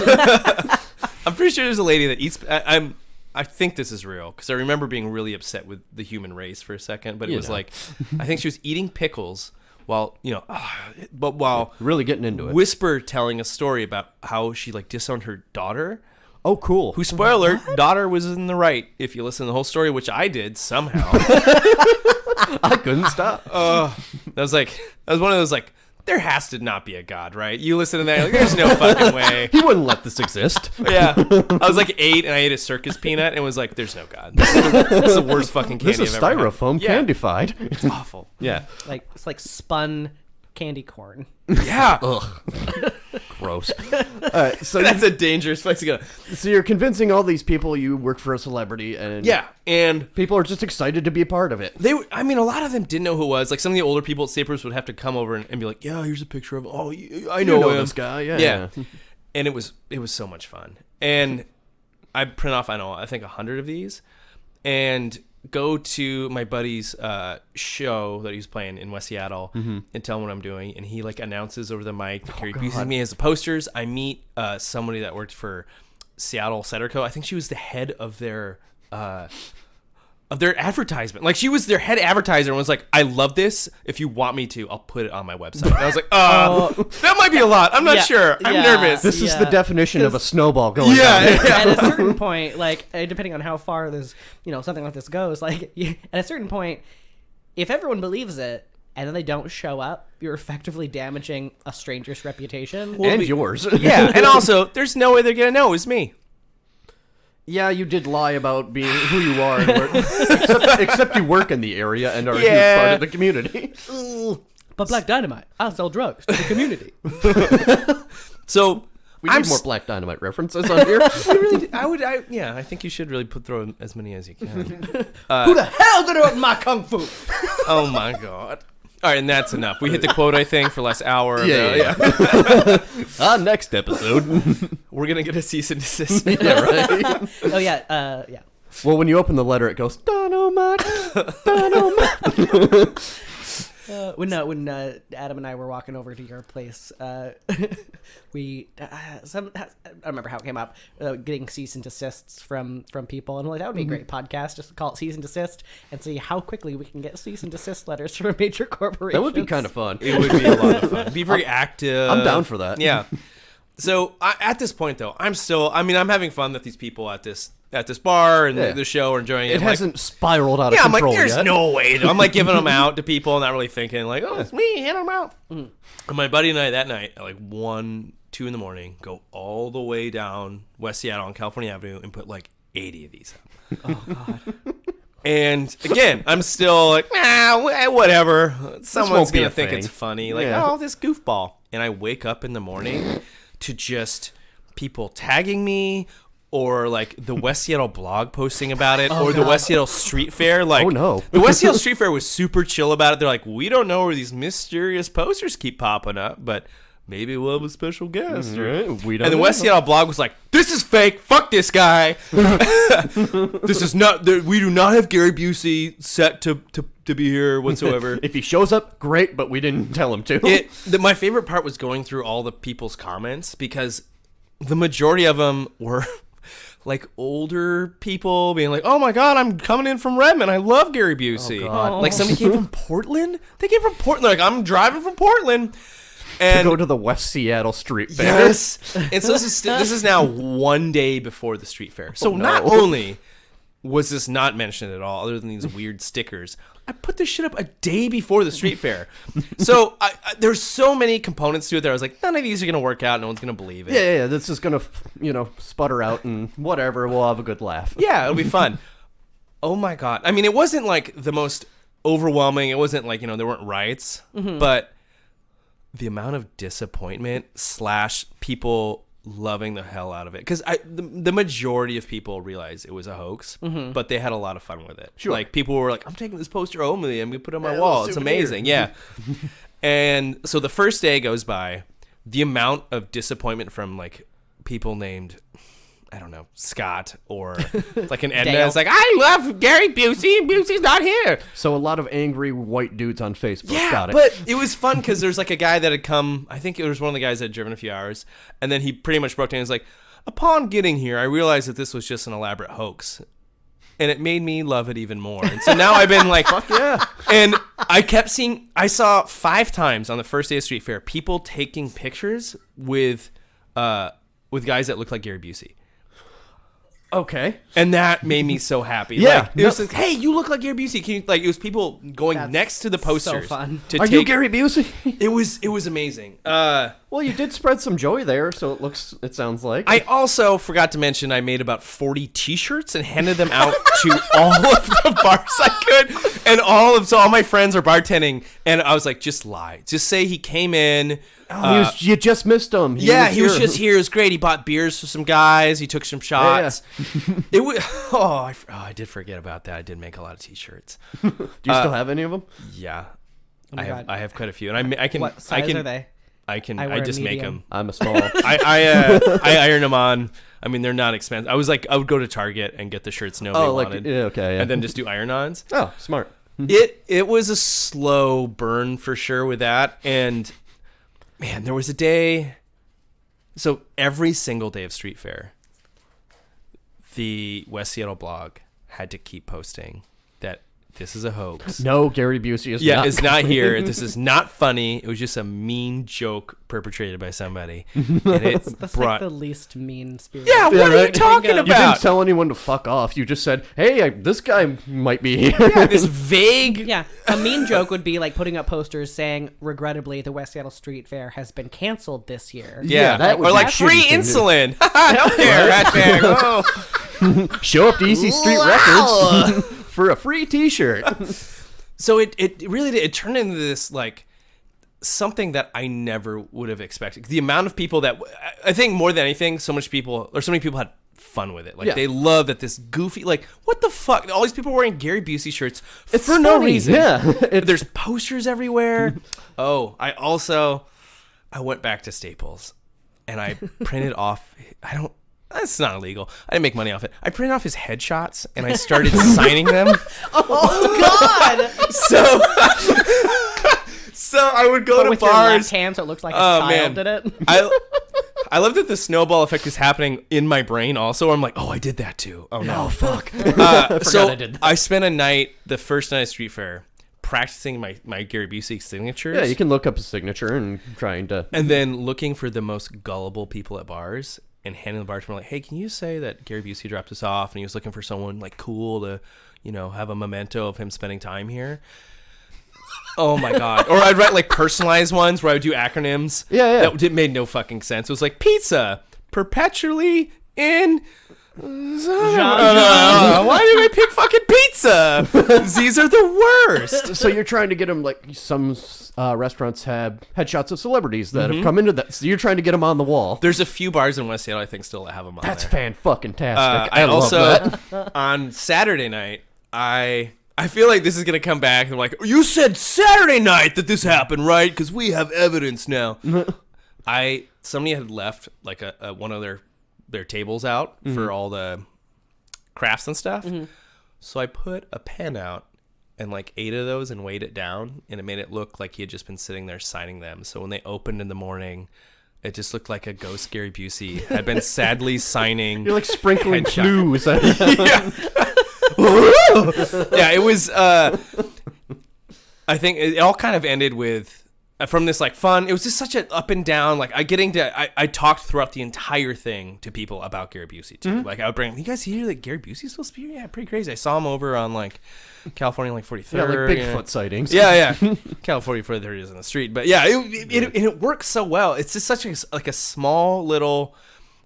I'm pretty sure there's a lady that eats. I think this is real because I remember being really upset with the human race for a second. But it You was know. like, I think she was eating pickles while while Really getting into it. Whisper telling a story about how she like disowned her daughter. Oh, cool. Who, spoiler alert, daughter was in the right if you listen to the whole story, which I did somehow. I couldn't stop. That was one of those like, there has to not be a god, right? You listen to that, you're like, there's no fucking way. He wouldn't let this exist. Yeah, I was like 8 and I ate a circus peanut and was like, "There's no god. This is the worst fucking candy This is I've ever had." styrofoam Yeah. candified. It's awful. Yeah. Like it's like spun candy corn. Yeah, Gross. All right, so that's a dangerous place to go. so you're convincing all these people you work for a celebrity, and Yeah, and people are just excited to be a part of it. I mean, a lot of them didn't know who it was. Like some of the older people at Staples would have to come over and be like, "Yeah, here's a picture of. Oh, I know, You know him. this guy, yeah. Yeah, and it was so much fun. And I print off I think 100 of these, and go to my buddy's show that he's playing in West Seattle and tell him what I'm doing, and he like announces over the mic that Carrie uses me as the posters. I meet somebody that worked for Seattle Cederco. I think she was the head of their advertisement. Like she was their head advertiser and was like, "I love this. If you want me to, I'll put it on my website." And I was like, that might be a lot. I'm not Yeah, sure. I'm yeah. nervous." This is Yeah. the definition of a snowball going Yeah. down. At a certain point, like depending on how far this, something like this goes, like at a certain point, if everyone believes it and then they don't show up, you're effectively damaging a stranger's reputation. And yours. Yeah, and also, there's no way they're gonna know it was me. Yeah, you did lie about being who you are, and except you work in the area and are a huge Yeah. part of the community. But Black Dynamite, I'll sell drugs to the community. So We need more Black Dynamite references on here. I think you should really throw as many as you can. Who the hell did it with my kung fu? Oh my god! All right, and that's enough. We hit the quote, I think, for last hour. Yeah. Next episode. We're gonna get a cease and desist. Yeah, right. Oh yeah, yeah. Well, when you open the letter, it goes, Dynamite, Dynamite. When Adam and I were walking over to your place, we I don't remember how it came up, getting cease and desists from people, and we're like, that would be a great podcast, just call it cease and desist and see how quickly we can get cease and desist letters from major corporations. That would be kind of fun. It would be a lot of fun. Be very active. I'm down for that. Yeah. So at this point, though, I'm having fun that these people at this bar and the show are enjoying it. It hasn't spiraled out of I'm control like, there's yet. no way. I'm like giving them out to people, not really thinking like, oh, it's me, hand them out. And my buddy and I that night at like 1, 2 in the morning go all the way down West Seattle on California Avenue and put like 80 of these out. Oh God. And again, I'm still like, whatever. Someone's won't be gonna a think thing. it's funny. Like, Yeah. oh, this goofball. And I wake up in the morning to just people tagging me, or like the West Seattle blog posting about it, or the West Seattle Street Fair. Like, Oh, no. The West Seattle Street Fair was super chill about it. They're like, we don't know where these mysterious posters keep popping up, but maybe we'll have a special guest. Right? We don't And the know. West Seattle blog was like, this is fake. Fuck this guy. This is not, we do not have Gary Busey set to be here whatsoever. If he shows up, great, but we didn't tell him to. My favorite part was going through all the people's comments, because the majority of them were like older people being like, oh my God, I'm coming in from Redmond. I love Gary Busey. Oh, God. Like, somebody came from Portland. They came from Portland. Like, I'm driving from Portland. And to go to the West Seattle Street Fair. yes. And so this is now one day before the street fair. So no. not only was this not mentioned at all, other than these weird stickers, I put this shit up a day before the street fair. So there's so many components to it that I was like, none of these are going to work out. No one's going to believe it. Yeah, this is going to, sputter out and whatever. We'll have a good laugh. Yeah, it'll be fun. Oh my God. I mean, it wasn't like the most overwhelming. It wasn't like, there weren't riots, but the amount of disappointment / people loving the hell out of it, because the majority of people realized it was a hoax, but they had a lot of fun with it. Sure. Like, people were like, I'm taking this poster home with me and we put it on my wall. It's amazing. Yeah. And so the first day goes by, the amount of disappointment from like people named, I don't know, Scott, or like an Edna Dale. is like, I love Gary Busey and Busey's not here. So a lot of angry white dudes on Facebook. Yeah, Got it. but it was fun because there's like a guy that had come, I think it was one of the guys that had driven a few hours, and then he pretty much broke down and was like, upon getting here, I realized that this was just an elaborate hoax. And it made me love it even more. And so now I've been like, fuck yeah. And I saw 5 times on the first day of Street Fair, people taking pictures with guys that look like Gary Busey. Okay. And that made me so happy. Yeah. Like, it was like, hey, you look like Gary Busey. Can you, like, it was people going That's next to the posters. so fun. To Are take, you Gary Busey? It was amazing. Well, you did spread some joy there, so it sounds like. I also forgot to mention I made about 40 T-shirts and handed them out to all of the bars I could, and all my friends are bartending, and I was like, just lie, just say he came in. You just missed him. He was just here. It was great. He bought beers for some guys. He took some shots. It was. I did forget about that. I did make a lot of T-shirts. Do you still have any of them? Yeah, my God. I have quite a few, and I can. What size are they? I can. I wear I a just make medium. them. I'm a small. I iron them on. I mean, they're not expensive. I would go to Target and get the shirts nobody wanted, okay, yeah. and then just do iron-ons. Oh, smart. It was a slow burn for sure with that, and man, there was a day. So every single day of Street Fair, the West Seattle blog had to keep posting that this is a hoax. No, Gary Busey is not. Is not here. This is not funny. It was just a mean joke perpetrated by somebody. And That's brought. like the least mean spirit. Yeah, what are you right? talking You didn't about? tell anyone to fuck off. You just said, hey, this guy might be here. Yeah, this vague. Yeah, a mean joke would be like putting up posters saying, regrettably, the West Seattle Street Fair has been canceled this year. Yeah, that would or be like a free shitty thing to do. insulin. Healthcare. Hashtag. Oh. Show up to EC Street Records for a free T-shirt. So it really did. It turned into this like something that I never would have expected. The amount of people that I think more than anything, so many people had fun with it. Like they love that this goofy, like what the fuck? All these people wearing Gary Busey shirts for no reason. Yeah, There's posters everywhere. I went back to Staples and I printed off. That's not illegal. I didn't make money off it. I printed off his headshots and I started signing them. Oh, God! So So I would go But to with your left bars. hand, so it looks like a Oh, child man. did it. I love that the snowball effect is happening in my brain also. I'm like, oh, I did that too. Oh, no. fuck. So I did that. I spent a night, the first night of Street Fair, practicing my Gary Busey signatures. Yeah, you can look up his signature and trying to. And then looking for the most gullible people at bars and handing the bartender like, hey, can you say that Gary Busey dropped us off and he was looking for someone like cool to, have a memento of him spending time here. Oh my God. Or I'd write like personalized ones where I would do acronyms. Yeah. That made no fucking sense. It was like pizza, perpetually in. Why did I pick fucking pizza? These are the worst. So you're trying to get him like some restaurants have headshots of celebrities that have come into that. So you're trying to get them on the wall. There's a few bars in West Seattle I think still have them on That's there. fan-fucking-tastic. I love also that. on Saturday night, I feel like this is gonna come back and I'm like, you said Saturday night that this happened, right? Because we have evidence now. Somebody had left like a one of their tables out for all the crafts and stuff. So I put a pen out and like 8 of those and weighed it down, and it made it look like he had just been sitting there signing them. So when they opened in the morning, it just looked like a ghost Gary Busey had been sadly signing. You're like sprinkling headshot. clues. Yeah, it was. I think it all kind of ended with from this like fun. It was just such an up and down. Like I talked throughout the entire thing to people about Gary Busey too. Like I would bring, you guys hear that Gary Busey's supposed to be here? Yeah, pretty crazy. I saw him over on like California, like 43rd. Yeah, like Bigfoot sightings. Yeah. California 43rd is in the street, but yeah, it works so well. It's just such a small little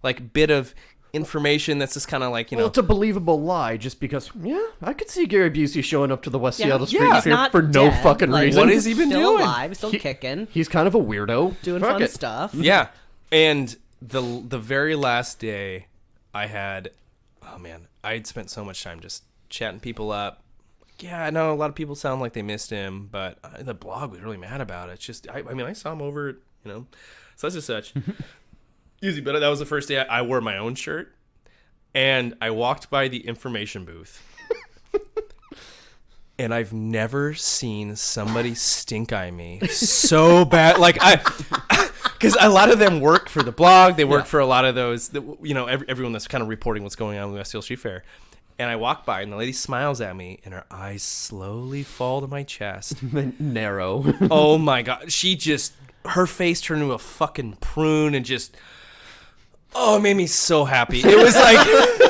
like bit of information that's just kind of like, Well, it's a believable lie just because, I could see Gary Busey showing up to the West Seattle Street he's Fair not for no dead. fucking Like, reason. What has he been still doing? alive, still kicking, He's kind of a weirdo. doing Fuck fun it. stuff. Yeah, and the very last day, I had, I'd spent so much time just chatting people up. Yeah, I know a lot of people sound like they missed him, but the blog was really mad about it. It's just, I saw him over, such and such. Easy, but that was the first day I wore my own shirt, and I walked by the information booth. And I've never seen somebody stink eye me so bad. Like because a lot of them work for the blog. They work for a lot of those, everyone that's kind of reporting what's going on with West Seattle Street Fair. And I walk by, and the lady smiles at me, and her eyes slowly fall to my chest. Narrow. Oh my God. Her face turned into a fucking prune and just, it made me so happy. It was like,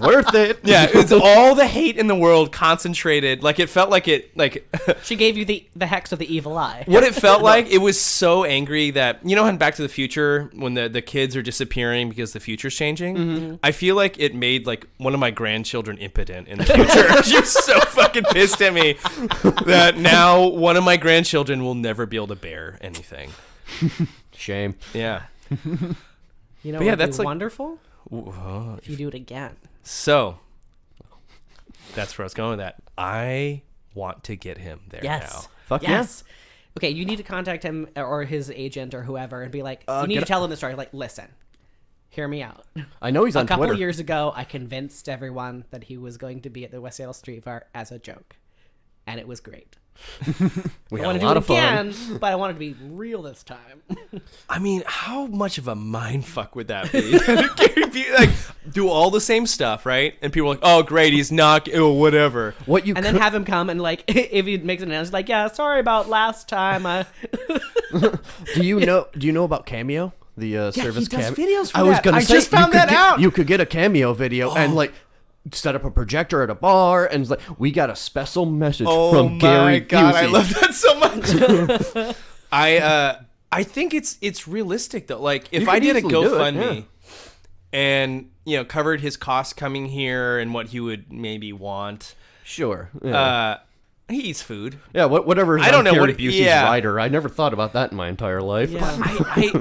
Worth it. yeah, it was all the hate in the world concentrated. Like it felt like She gave you the hex of the evil eye. what it felt like, it was so angry that, in Back to the Future, when the kids are disappearing because the future's changing, I feel like it made like one of my grandchildren impotent in the future. She's so fucking pissed at me that now one of my grandchildren will never be able to bear anything. Shame. Yeah. You know, But yeah, what'd that's be like- wonderful if you do it again. So that's where I was going with that. I want to get him there now. Fuck yes. Okay, you need to contact him or his agent or whoever and be like, you need to tell him the story. Like, listen, hear me out. I know he's on A couple Twitter. years ago, I convinced everyone that he was going to be at the West Seattle Street Fair as a joke, and it was great. We I had want a to lot do of it fun. again, but I want it to be real this time. I mean, how much of a mind fuck would that be? Gary Busey, like, do all the same stuff, right? And people are like, oh, great, he's not, whatever. What you And could, then have him come and like, if he makes an announcement, like, yeah, sorry about last time. do you know about Cameo? The service he does Cameo. videos for I was that. gonna I say just found you could that out. You could get a Cameo video and like set up a projector at a bar and it's like, we got a special message from Gary God, Busey. I love that so much. I think it's realistic though. Like if You I could did a easily do it, GoFundMe and covered his costs coming here and what he would maybe want. Sure. Yeah. He eats food. Yeah, whatever. I don't know Gary what- Busey's yeah. rider. I never thought about that in my entire life. Yeah.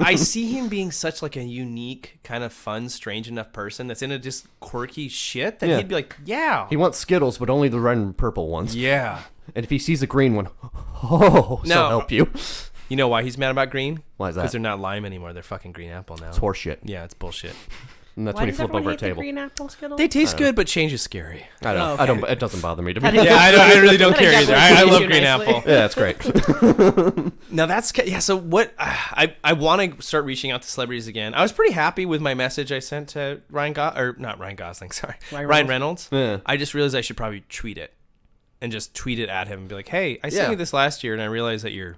I see him being such like a unique, kind of fun, strange enough person that's into just quirky shit that Yeah. he'd be like, yeah. He wants Skittles, but only the red and purple ones. Yeah. And if he sees a green one, so No. help you. You know why he's mad about green? Why is that? Because they're not lime anymore. They're fucking green apple now. It's horseshit. Yeah, it's bullshit. and that's Why when you does flip everyone over a hate the table. green apple Skittles? They taste good, but change is scary. I don't. Oh, okay. I don't. It doesn't bother me. To be Yeah, I really don't That care either. definitely I love you green nicely. apple. Yeah, that's great. Now that's so what I want to start reaching out to celebrities again. I was pretty happy with my message I sent to not Ryan Gosling, sorry, Ryan Reynolds. Yeah. I just realized I should probably tweet it and just tweet it at him and be like, "Hey, I sent Yeah. you this last year, and I realized that your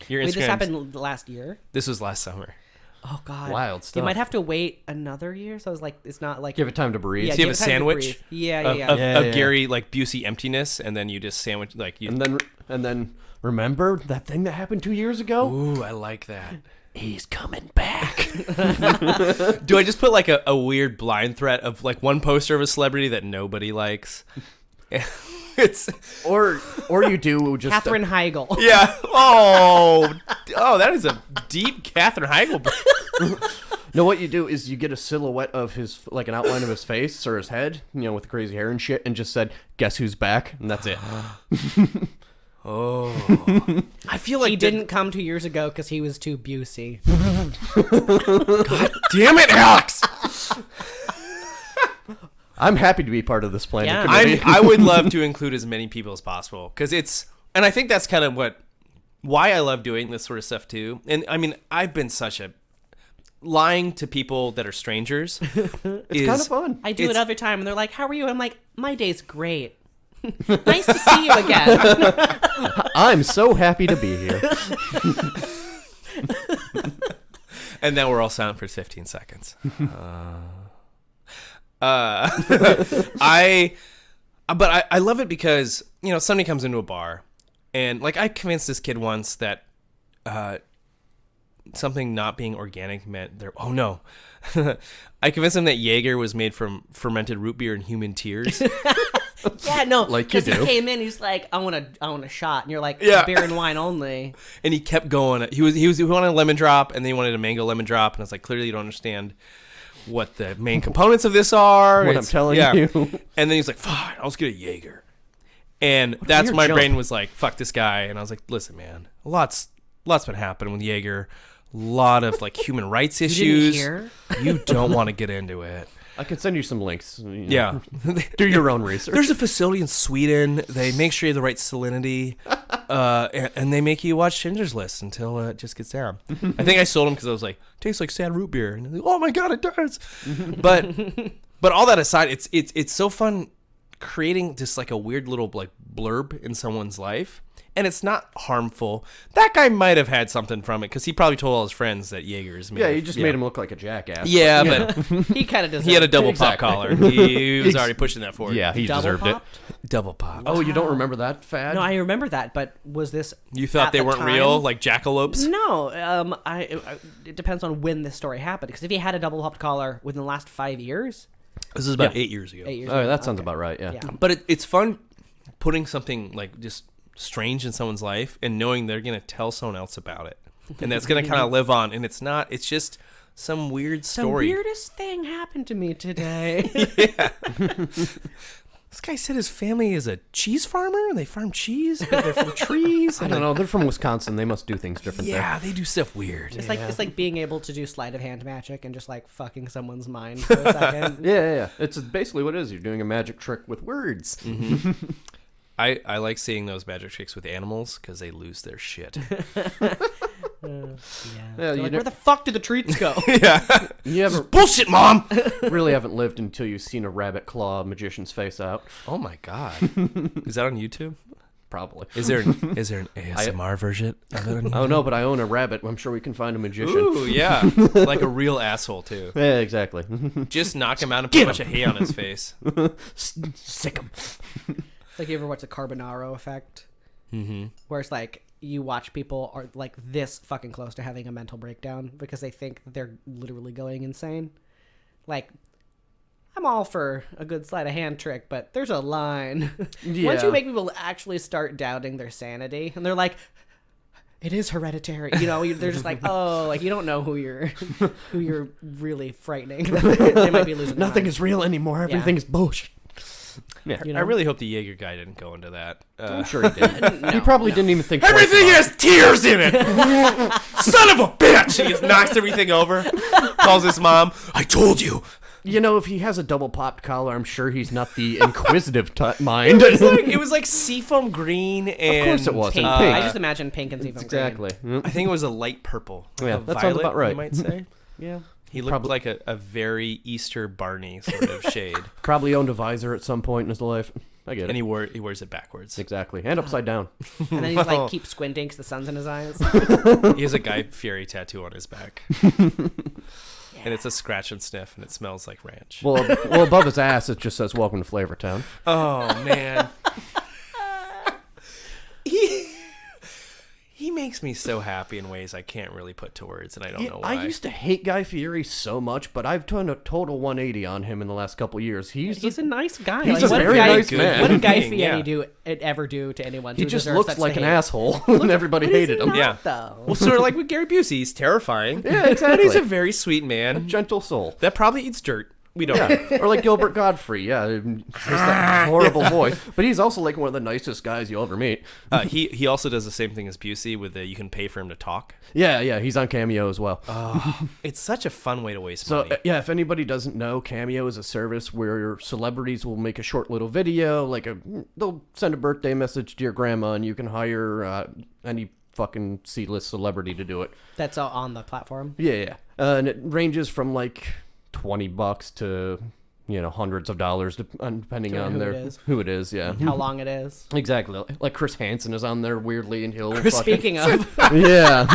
Instagram." Wait, this happened last year? This was last summer. Oh God, Wild You stuff. might have to wait another year. So I was like, it's not like Give it time to breathe. Yeah, So you give have a it time to sandwich breathe. Yeah, of, yeah. of, Yeah, of yeah. Gary like Buesy emptiness, and then you just sandwich like you. And then remember that thing that happened 2 years ago? Ooh, I like that. He's coming back. Do I just put like a weird blind threat of like one poster of a celebrity that nobody likes? It's or you do just Katherine Heigl. yeah. Oh, that is a deep Katherine Heigl. No, what you do is you get a silhouette of his, like an outline of his face or his head, with the crazy hair and shit, and just said, "Guess who's back?" And that's it. Oh, I feel like He didn't come 2 years ago because he was too Busey. Damn it, Alex! I'm happy to be part of this planning Yeah. committee. I would love to include as many people as possible because and I think that's kind of why I love doing this sort of stuff too. And I mean, I've been such a lying to people that are strangers. It's kind of fun. I do it every time, and they're like, "How are you?" I'm like, "My day's great. Nice to see you again." I'm so happy to be here. And then we're all silent for 15 seconds. I love it because somebody comes into a bar, and like I convinced this kid once that something not being organic meant there. Oh no, I convinced him that Jaeger was made from fermented root beer and human tears. Yeah, no, Like you because he do. came in, he's like, I want a shot," and you're like, Yeah. "Beer and wine only." And he kept going. He wanted a lemon drop, and then he wanted a mango lemon drop, and I was like, clearly you don't understand what the main components of this are. What I'm telling you. And then he's like, fine, I'll just get a Jaeger. And that's weird my jump. brain was like, fuck this guy. And I was like, listen, man, lots been happening with Jaeger. A lot of like human rights issues. hear? You don't want to get into it. I can send you some links. Yeah. Do your own research. There's a facility in Sweden. They make sure you have the right salinity, and they make you watch Schindler's List until it just gets down. I think I sold them because I was like, tastes like sad root beer, and they're like, oh my god, it does. But all that aside, it's so fun creating just like a weird little like blurb in someone's life. And it's not harmful. That guy might have had something from it because he probably told all his friends that Jaeger is made. Yeah, of- you just made him look like a jackass. Yeah, but He kind of does. he had a double Exactly. pop collar. He was already pushing that forward. Yeah, he double deserved popped? it. Double pop. Oh, you don't remember that fad? No, I remember that, but was this? You thought at they the weren't time? real, like jackalopes? No, it depends on when this story happened. Because if he had a double popped collar within the last 5 years, This is about Yeah. 8 years ago. 8 years. Oh, ago, that sounds okay. about right. Yeah. Yeah. But it's fun putting something like just strange in someone's life and knowing they're going to tell someone else about it. And that's going to kind of live on. And it's just some weird The story. weirdest thing happened to me today. This guy said his family is a cheese farmer and they farm cheese, but they're from trees. I don't know. They're from Wisconsin. They must do things different Yeah, they do stuff weird. It's like being able to do sleight of hand magic and just like fucking someone's mind for a second. there. Yeah. It's basically what it is. You're doing a magic trick with words. I like seeing those magic tricks with animals because they lose their shit. Yeah. Yeah, you Like, ne- where the fuck did the treats go? You ever Bullshit, Mom! really haven't lived until you've seen a rabbit claw a magician's face out. Oh my god. Is that on YouTube? Probably. Is there an ASMR version of it on YouTube? Oh no, but I own a rabbit. I'm sure we can find a magician. Ooh, yeah. Like a real asshole, too. Yeah, exactly. Just knock him out and put a bunch of hay on his face. Sick him. It's like you ever watch the Carbonaro Effect, Mm-hmm. where it's like you watch people are like this fucking close to having a mental breakdown because they think that they're literally going insane. Like, I'm all for a good sleight of hand trick, but there's a line. Once Yeah. you make people actually start doubting their sanity, and they're like, it is hereditary. You know, they're just like, oh, like you don't know who you're really frightening. They might be losing their Nothing mind. is real anymore. Everything is bullshit. Yeah, You know? I really hope the Jaeger guy didn't go into that. I'm sure he did. He probably didn't even think. twice Everything about it. has tears in it! Son of a bitch! He just knocks everything over. Calls his mom. I told you. if he has a double popped collar, I'm sure he's not the inquisitive mind. It was like seafoam green and... Of course it was. Pink. And pink. I just imagine pink and seafoam Exactly. green. I think it was a light purple. Like Yeah, a that violet, sounds about right. you might say. Yeah. He looked like a very Easter Barney sort of shade. Probably owned a visor at some point in his life. I get it. And he wears it backwards. Exactly. And upside down. And then he's like, keep squinting because the sun's in his eyes. He has a Guy Fieri tattoo on his back. And it's a scratch and sniff, and it smells like ranch. Well, above his ass, it just says, "Welcome to Flavortown." Oh, man. He makes me so happy in ways I can't really put to words, and I don't know why. I used to hate Guy Fieri so much, but I've done a total 180 on him in the last couple years. He's a nice guy. He's Like, a what very Guy- nice man. What did Guy Being, Fieri yeah. ever do to anyone? He who just deserves looks such like an hate? asshole, and everybody What is hated he him. not, Yeah. though? Well, sort of like with Gary Busey. He's terrifying. Yeah, exactly. But he's a very sweet man. Gentle soul. That probably eats dirt. We don't know. Yeah, or like Gilbert Godfrey. Yeah, he has that horrible voice, but he's also like one of the nicest guys you'll ever meet. He also does the same thing as Busey with the you can pay for him to talk. Yeah, he's on Cameo as well. It's such a fun way to waste So money. yeah, if anybody doesn't know, Cameo is a service where celebrities will make a short little video, they'll send a birthday message to your grandma, and you can hire any fucking C-list celebrity to do it. That's all on the platform. Yeah. And it ranges from like $20 to hundreds of dollars, depending Sure, on who it is. Yeah, How long it is. exactly. Like Chris Hansen is on there weirdly, and he'll Speaking of, yeah,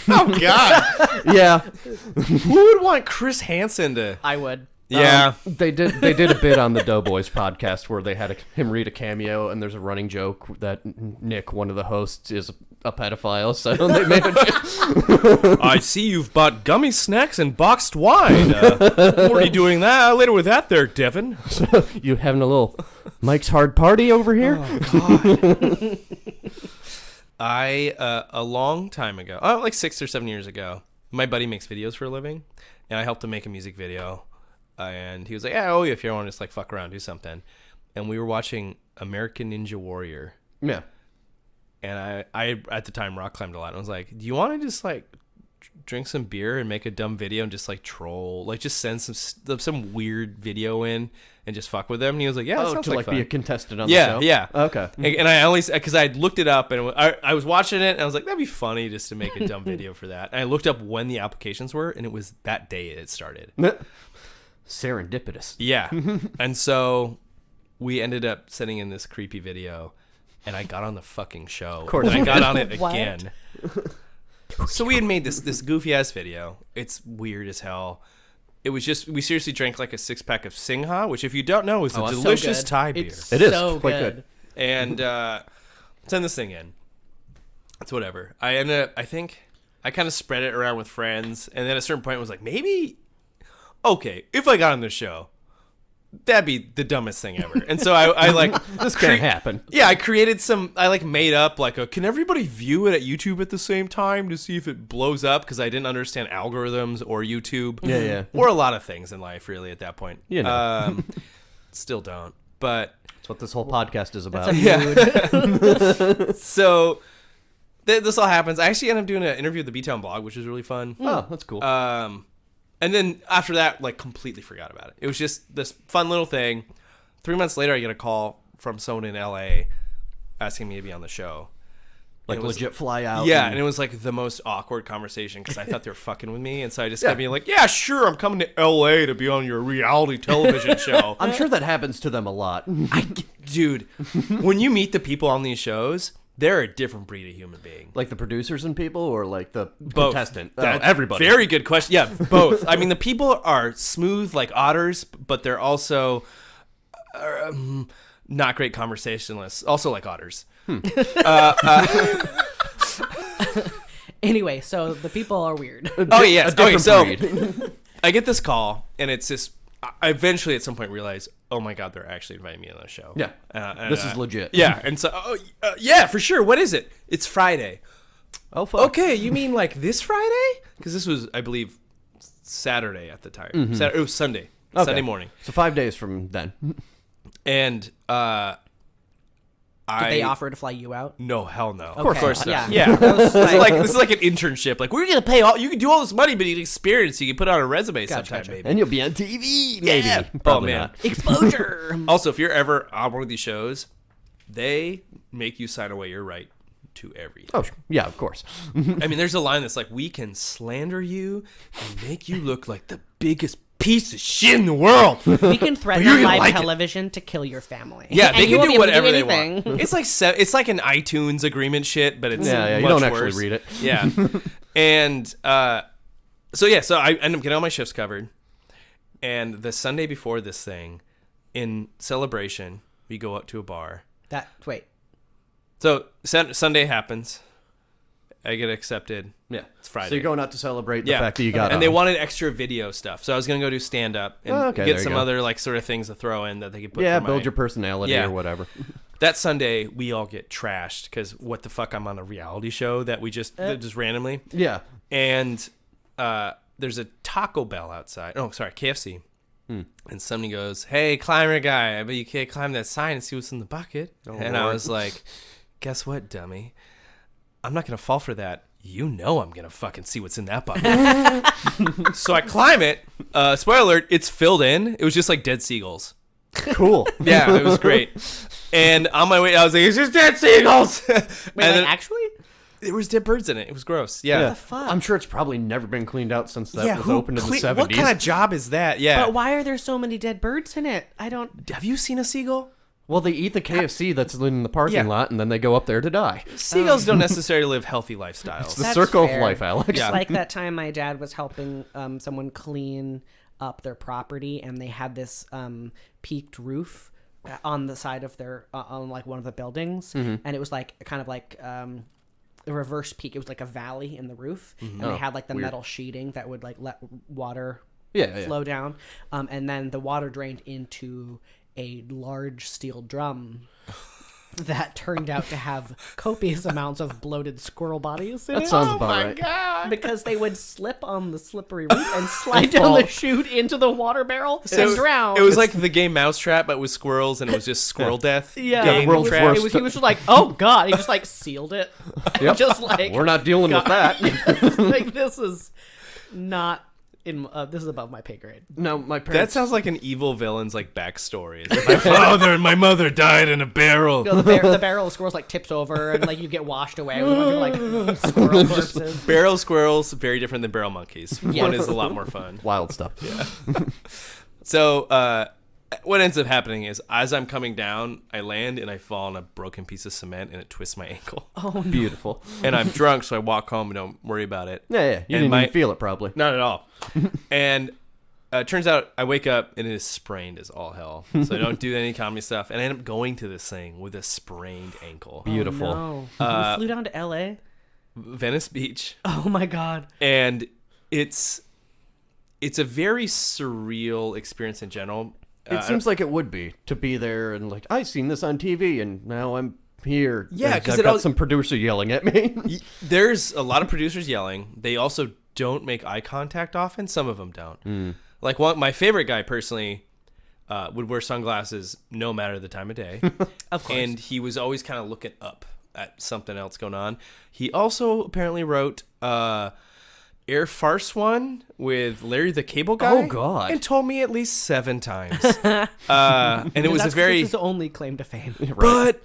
Oh God! yeah. Who would want Chris Hansen to? I would. Yeah. They did a bit on the Doughboys podcast where they had him read a cameo, and there's a running joke that Nick, one of the hosts, is a pedophile. So they made a joke. I see you've bought gummy snacks and boxed wine. What are you doing later with that there, Devin? You having a little Mike's Hard Party over here? A long time ago, like 6 or 7 years ago, my buddy makes videos for a living, and I helped him make a music video. And he was like, "Yeah, oh, if you want to just like fuck around, do something." And we were watching American Ninja Warrior. Yeah. And I at the time rock climbed a lot. And I was like, "Do you want to just like drink some beer and make a dumb video and just like troll, like just send some weird video in and just fuck with them?" And he was like, "Yeah, that sounds to like be a fun." contestant on the show. Yeah. Okay. And I only because I looked it up and I was watching it and I was like, that'd be funny just to make a dumb video for that. And I looked up when the applications were, and it was that day it started. Serendipitous. Yeah. And so we ended up sending in this creepy video, and I got on the fucking show. Of course and I you got did. on it What? again. So we had made this goofy ass video. It's weird as hell. It was just, we seriously drank like a 6-pack of Singha, which if you don't know is a So delicious good. Thai beer. It's It is so quite good. good. And send this thing in. It's whatever. I think I kind of spread it around with friends, and then at a certain point I was like, maybe, okay, if I got on this show, that'd be the dumbest thing ever. And so I like, This can't happen. yeah, I created I like made up like can everybody view it at YouTube at the same time to see if it blows up? Because I didn't understand algorithms or YouTube. Yeah. Or a lot of things in life really at that point. You know. Still don't. But That's what this whole podcast is about. so this all happens. I actually ended up doing an interview with the B-Town blog, which was really fun. Oh, that's cool. And then after that, like completely forgot about it. It was just this fun little thing. 3 months later, I get a call from someone in LA asking me to be on the show. like it was- legit fly out. Yeah, and it was like the most awkward conversation because I thought they were fucking with me, and so I just kept being like, "Yeah, sure, I'm coming to LA to be on your reality television show." I'm sure that happens to them a lot. Dude, when you meet the people on these shows, they're a different breed of human being. Like the producers and people, or like the Both. contestant? That's Everybody. Very good question. Yeah, both. I mean, the people are smooth like otters, but they're also not great conversationalists. Also like otters. Anyway, so the people are weird. Oh yes. Okay, so breed. I get this call, and it's just. I eventually, at some point, realize, oh my god, they're actually inviting me on the show. Yeah. And, This is legit. Yeah, and so, yeah, for sure. What is it? It's Friday. Oh fuck. Okay, you mean like this Friday? Because this was, I believe, Saturday at the time. It was Sunday. Okay. Sunday morning. So 5 days from then. And Did they offer to fly you out? No, hell no. Of course not. Yeah. This This is like an internship. Like, we're gonna pay all. You can do all this money, but you get experience. You can put it on a resume sometime, gotcha. maybe. And you'll be on TV, maybe. Yeah. Probably man. not. exposure. Also, if you're ever on one of these shows, they make you sign away your right to everything. Oh, yeah, of course. I mean, there's a line that's like, we can slander you and make you look like the biggest piece of shit in the world. We can threaten you're on gonna live like it. television to kill your family. Yeah, And they you can won't do be able to whatever they anything. want. It's like an iTunes agreement shit, but it's Yeah, you much don't actually worse. read it. Yeah. And so I end up getting all my shifts covered. And the Sunday before this thing, in celebration, we go out to a bar. Wait. So Sunday happens. I get accepted. Yeah. It's Friday. So you're going out to celebrate the fact that you got and on. they wanted extra video stuff. So I was going to go do stand up and okay, there get you some go. other like sort of things to throw in that they could put yeah, for build my... your personality Yeah. or whatever. That Sunday, we all get trashed because what the fuck, I'm on a reality show that we just randomly. Yeah. And there's a Taco Bell outside. Oh, sorry, KFC. And somebody goes, "Hey, climber guy, I bet you can't climb that sign and see what's in the bucket." And I was like, "Guess what, dummy? I'm not going to fall for that. You know I'm going to fucking see what's in that bucket." So I climb it. Spoiler alert, it's filled in. It was just like dead seagulls. Cool. Yeah, it was great. And on my way, I was like, "It's just dead seagulls." Wait, And like, then actually? there was dead birds in it. It was gross. Yeah. Yeah. the fuck? I'm sure it's probably never been cleaned out since that was who opened in the 70s. What kind of job is that? Yeah. But why are there so many dead birds in it? I don't... Have you seen a seagull? Well, they eat the KFC that's in the parking Yeah. lot, and then they go up there to die. Seagulls don't necessarily live healthy lifestyles. It's the That's circle fair. of life, Alex. Yeah. It's like that time my dad was helping someone clean up their property, and they had this peaked roof on the side of their on like one of the buildings, and it was like kind of like a reverse peak. It was like a valley in the roof, and they had like the metal sheeting that would like let water flow down, and then the water drained into a large steel drum that turned out to have copious amounts of bloated squirrel bodies in That it. sounds about right. God. Because they would slip on the slippery roof and slide down the chute into the water barrel and drown. It was like the game Mousetrap, but with squirrels, and it was just squirrel death. yeah, game world's trap. worst. he was just like, oh god, he just like sealed it. Yep. Just like We're not dealing with that. like this is not in. This is above my pay grade. No, my That parents... sounds like an evil villain's like backstory. It's like, my father and my mother died in a barrel. You know, the barrel of squirrels like tips over and like you get washed away with a bunch of like squirrel corpses. Barrel squirrels, very different than barrel monkeys. One is a lot more fun. Wild stuff. So what ends up happening is as I'm coming down, I land and I fall on a broken piece of cement and it twists my ankle. Oh no. Beautiful. And I'm drunk, so I walk home and don't worry about it. Yeah. You And didn't my- even feel it, probably. Not at all. And it turns out I wake up and it is sprained as all hell. So I don't do any comedy stuff. And I end up going to this thing with a sprained ankle. Beautiful. Oh, no. You flew down to LA? Venice Beach. Oh my god. And it's a very surreal experience in general. It seems like it would be to be there and like, I seen this on TV and now I'm here. Yeah, And 'cause I've it got all- some producer yelling at me. There's a lot of producers yelling. They also don't make eye contact often. Some of them don't. Like my favorite guy personally would wear sunglasses no matter the time of day. Of course. And he was always kind of looking up at something else going on. He also apparently wrote Air Farce One with Larry the Cable Guy. Oh, God. And told me at least 7 times. And it was a That's very... his only claim to fame. But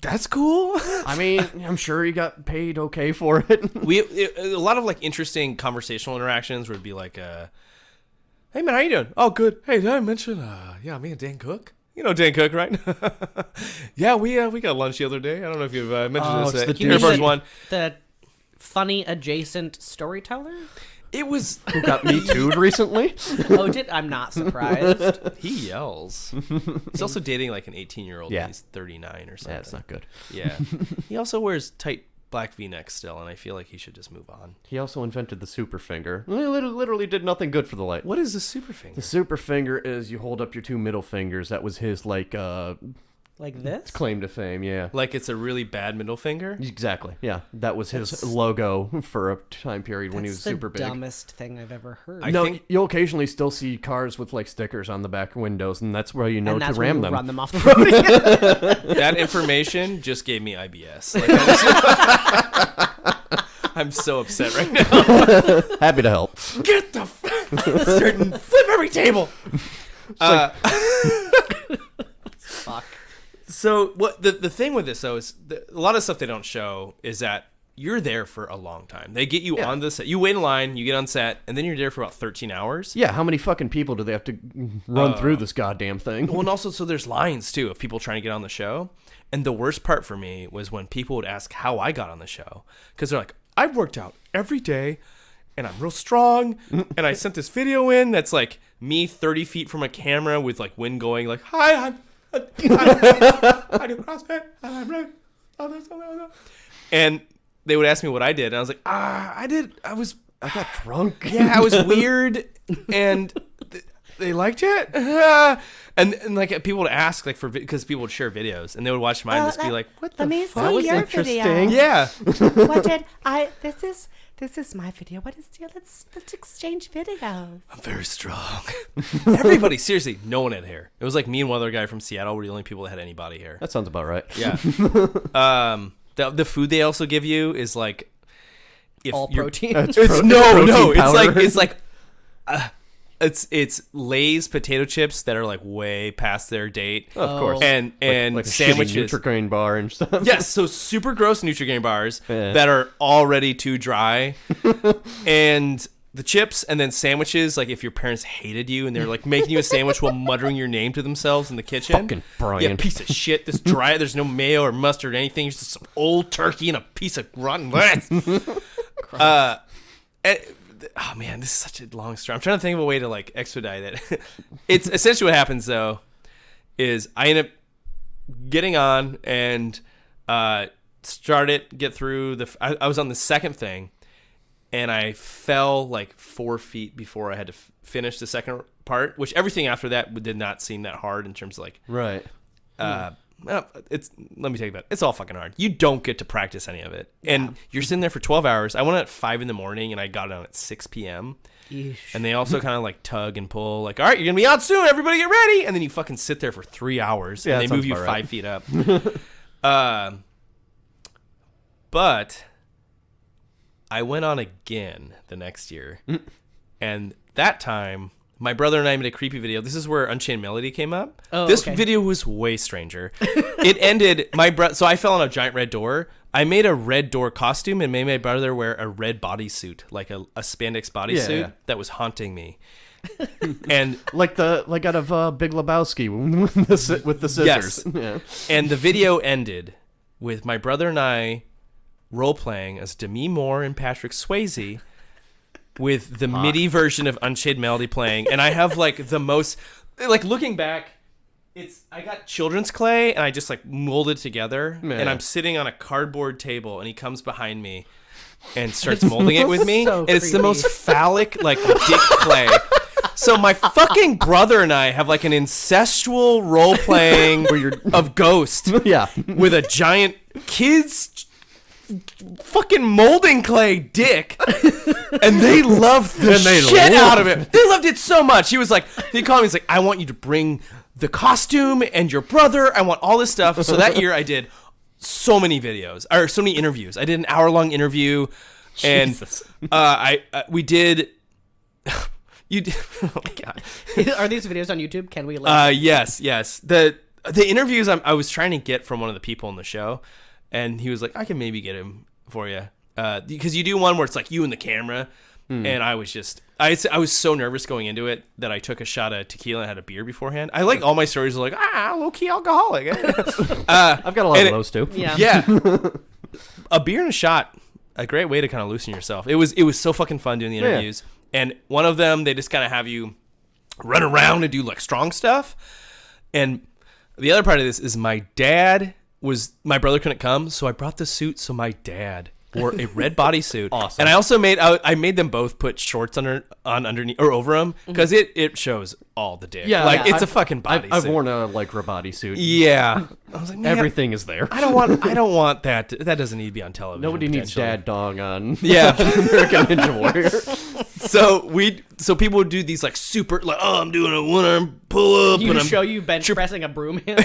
that's cool. I mean, I'm sure he got paid okay for it. A lot of like interesting conversational interactions would be like, "Hey man, how you doing? Oh, good. Hey, did I mention? Yeah, me and Dan Cook. You know Dan Cook, right? Yeah, we got lunch the other day. I don't know if you've mentioned Oh, this. it's the You Air mean Force the- One. The funny adjacent storyteller? It was. Who got Me Too'd recently? Oh, I'm not surprised. He yells. He's also dating like an 18-year-old. Yeah. And he's 39 or something. Yeah, it's not good. Yeah. He also wears tight black V-necks still, and I feel like he should just move on. He also invented the super finger. He literally did nothing good for the light. What is the super finger? The super finger is you hold up your 2 middle fingers. That was his like Like this? Claim to fame, yeah. Like it's a really bad middle finger? Exactly, yeah. That was his logo for a time period when he was super big. That's the dumbest thing I've ever heard. I No, think- you'll occasionally still see cars with like stickers on the back windows, and that's where you know and to that's ram when them. you run them off the road. That information just gave me IBS. Like, I'm so upset right now. Happy to help. Get the certain flip every table. Fuck. So what the thing with this though is a lot of stuff they don't show is that you're there for a long time. They get you on the set. You wait in line, you get on set, and then you're there for about 13 hours. Yeah, how many fucking people do they have to run through this goddamn thing? Well, and also, so there's lines too of people trying to get on the show. And the worst part for me was when people would ask how I got on the show. Because they're like, I've worked out every day, and I'm real strong, and I sent this video in that's like me 30 feet from a camera with like wind going like, hi, I do CrossFit, and they would ask me what I did, and I was like, I got drunk. Yeah, I was weird, and they liked it. And like people would ask like because people would share videos, and they would watch mine and just be like, what the fuck? Let me see your video. Yeah. What did I? This is my video. What is your? Let's exchange videos. I'm very strong. Everybody, seriously, no one had hair. It was like me and one other guy from Seattle were the only people that had any body hair. That sounds about right. Yeah. The food they also give you is like if All you're- protein. It's It's protein powder. it's Lay's potato chips that are like way past their date. Of course. And like a sandwiches. shitty Nutri-Grain bar and stuff. Yes, so super gross Nutri-Grain bars Yeah. that are already too dry. And the chips and then sandwiches, like if your parents hated you and they're like making you a sandwich while muttering your name to themselves in the kitchen. Fucking Brian. Yeah, piece of shit. This dry, there's no mayo or mustard or anything. It's just some old turkey and a piece of rotten lettuce. Oh man, this is such a long story. I'm trying to think of a way to like expedite it. It's essentially what happens though is I end up getting on and get through I was on the second thing and I fell like 4 feet before I had to finish the second part, which everything after that did not seem that hard in terms of like Right. let me take that. It's all fucking hard. You don't get to practice any of it. And you're sitting there for 12 hours. I went at 5 a.m. and I got on at 6 p.m. Yeesh. And they also kind of like tug and pull like, all right, you're going to be out soon. Everybody get ready. And then you fucking sit there for 3 hours Yeah, and that they move sounds you about 5 right. feet up. But I went on again the next year. And that time, my brother and I made a creepy video. This is where Unchained Melody came up. Oh, this okay. video was way stranger. It ended, so I fell on a giant red door. I made a red door costume and made my brother wear a red bodysuit, like a spandex bodysuit Yeah. that was haunting me. And Like out of Big Lebowski with the scissors. Yes. Yeah. and the video ended with my brother and I role-playing as Demi Moore and Patrick Swayze with the MIDI version of Unchained Melody playing. And I have like the most, like looking back, I got children's clay and I just like molded together. Man. And I'm sitting on a cardboard table and he comes behind me and starts molding it with me. So And it's the creepy. most phallic, like dick clay. So my fucking brother and I have like an incestual role playing of Ghost Yeah. with a giant kid's fucking molding clay dick, and they loved the shit out of it. They loved it so much. He called me. He's like, I want you to bring the costume and your brother. I want all this stuff. So that year I did so many videos or so many interviews. I did an hour-long interview, and we did. You did. Oh my god. Are these videos on YouTube? Can we? Yes. The interviews I was trying to get from one of the people in the show, and he was like, I can maybe get him for you, because you do one where it's like you and the camera, and I was just I was so nervous going into it that I took a shot of tequila and had a beer beforehand. I like all my stories are like low key alcoholic. I've got a lot of and those too. Yeah. A beer and a shot, a great way to kind of loosen yourself. It was so fucking fun doing the interviews. And one of them, they just kind of have you run around and do like strong stuff. And the other part of this is my brother couldn't come, so I brought the suit so my dad wore a red bodysuit. Awesome. And I also made them both put shorts underneath or over them because it shows all the dick. Yeah, like yeah. it's a fucking bodysuit. I've worn a Lycra bodysuit. Yeah. I was like, man, Everything is there. I don't want that. That doesn't need to be on television. Nobody needs potentially. dad dong on. Yeah. American Ninja Warrior. So people would do these like super like, oh, I'm doing a one arm pull up. You and I'm show you bench pressing a broom handle.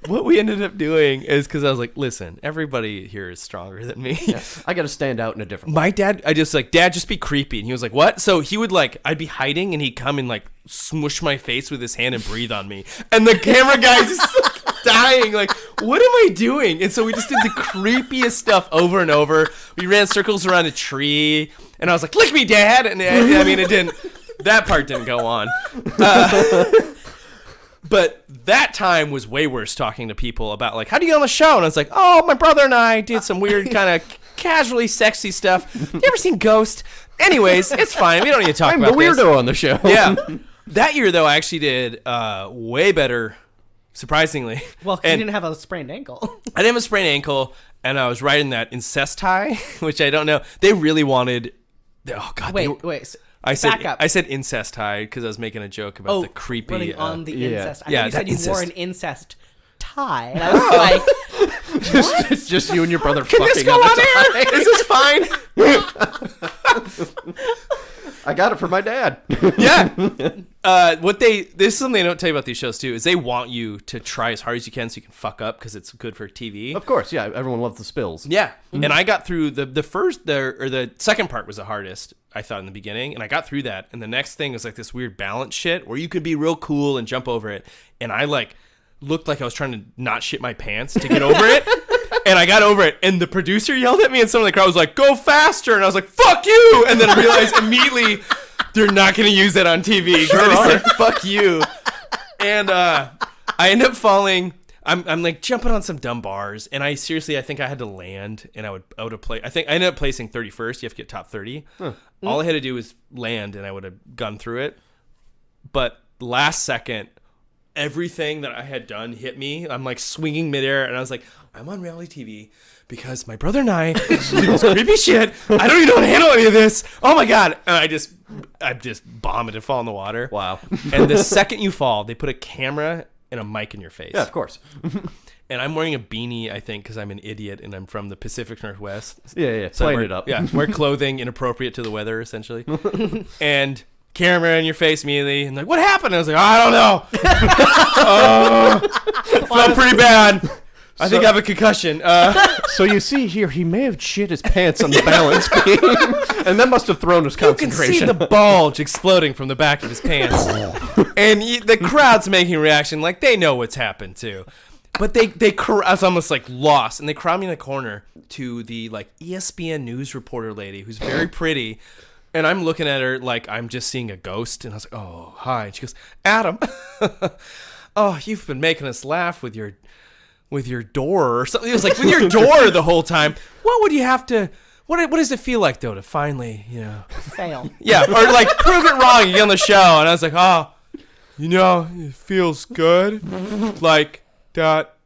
What we ended up doing is because I was like, listen, everybody here is stronger than me. Yeah. I got to stand out in a different way. My dad, I just like, Dad, just be creepy. And he was like, what? So he would like, I'd be hiding and he'd come and like smush my face with his hand and breathe on me. And the camera guy's just like, dying. Like, what am I doing? And so we just did the creepiest stuff over and over. We ran circles around a tree. And I was like, lick me, Dad. And I mean, that part didn't go on. But that time was way worse talking to people about, like, how do you get on the show? And I was like, oh, my brother and I did some weird kind of casually sexy stuff. You ever seen Ghost? Anyways, it's fine. We don't need to talk I'm about the this. weirdo on the show. Yeah. That year, though, I actually did way better, surprisingly. Well, 'cause you And didn't have a sprained ankle. I didn't have a sprained ankle, and I was riding that incest high, which I don't know. They really wanted... Oh, God. Wait. I said back up. I said incest high because I was making a joke about the creepy. running on the yeah. incest. I Yeah, thought you said that you wore incest. an incest tie. And I was like, It's just you and your brother Can fucking this go on on the air? Is this fine? I got it for my dad. Yeah. This is something they don't tell you about these shows too, is they want you to try as hard as you can so you can fuck up because it's good for TV. Of course, yeah. Everyone loves the spills. Yeah. And I got through the second part was the hardest, I thought, in the beginning, and I got through that. And the next thing was like this weird balance shit where you could be real cool and jump over it. And I like looked like I was trying to not shit my pants to get over it. And I got over it, and the producer yelled at me, and someone in the crowd was like, go faster. And I was like, fuck you. And then I realized immediately they're not going to use that on TV. Sure I said, fuck you. And I end up falling. I'm like jumping on some dumb bars, and I think I had to land, and I would have played. I think I ended up placing 31st. You have to get top 30. All I had to do was land, and I would have gone through it. But last second, everything that I had done hit me. I'm like swinging midair, and I was like, I'm on reality TV because my brother and I do this creepy shit. I don't even know how to handle any of this. Oh my God. And I just vomited and fall in the water. Wow. And the second you fall, they put a camera and a mic in your face. Yeah, of course. And I'm wearing a beanie, I think, because I'm an idiot and I'm from the Pacific Northwest. Yeah. So I Playing wear, it up. Yeah, wear clothing inappropriate to the weather, essentially. And camera in your face immediately. And like, what happened? I was like, I don't know. Felt pretty bad. I think I have a concussion. So you see here, he may have shit his pants on the balance beam, and that must have thrown his You can see concentration. the bulge exploding from the back of his pants. And the crowd's making a reaction like they know what's happened too. But I was almost like lost, and they crowd me in the corner to the like ESPN news reporter lady who's very pretty. And I'm looking at her like I'm just seeing a ghost. And I was like, oh, hi. And she goes, Adam, oh, you've been making us laugh with your door or something. It was like, with your door the whole time. What would you have to, what does it feel like, though, to finally, fail. yeah, or like prove it wrong and get on the show. And I was like, oh, it feels good. Like that.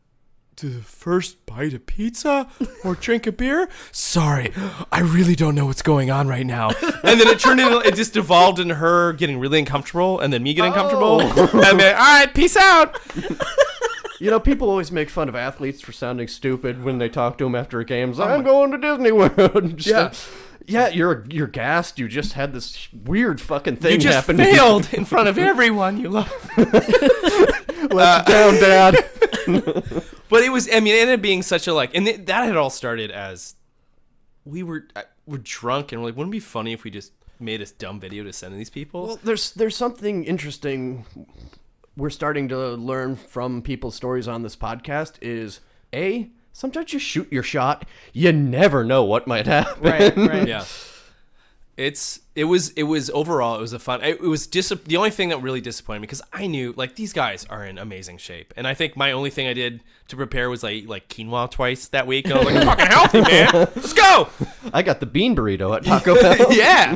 To the first bite of pizza or drink a beer? Sorry, I really don't know what's going on right now. And then it just devolved into her getting really uncomfortable and then me getting comfortable. And then, all right, peace out. People always make fun of athletes for sounding stupid when they talk to them after a game. It's like, I'm going to Disney World. Yeah, you're gassed. You just had this weird fucking thing happen. You just failed in front of everyone you love. Let you down, Dad. But it ended up being such a and that had all started as we're drunk and we're like, wouldn't it be funny if we just made a dumb video to send to these people? Well, there's something interesting we're starting to learn from people's stories on this podcast is sometimes you shoot your shot, you never know what might happen. Right. Yeah. It was overall, it was a fun, the only thing that really disappointed me, because I knew these guys are in amazing shape. And I think my only thing I did to prepare was like quinoa twice that week. And I was like, I'm fucking healthy, man. Let's go. I got the bean burrito at Taco Bell. Yeah.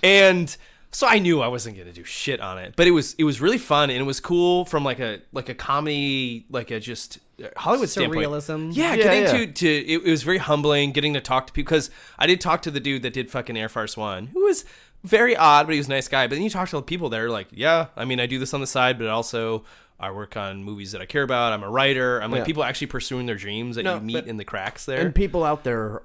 And so I knew I wasn't going to do shit on it, but it was really fun. And it was cool from like a comedy, Hollywood standpoint. Surrealism. Yeah, getting to it was very humbling getting to talk to people, because I did talk to the dude that did fucking Air Force One, who was very odd, but he was a nice guy. But then you talk to the people that are like, yeah, I mean, I do this on the side, but also I work on movies that I care about. I'm a writer. I'm like people actually pursuing their dreams that you meet in the cracks there. And people out there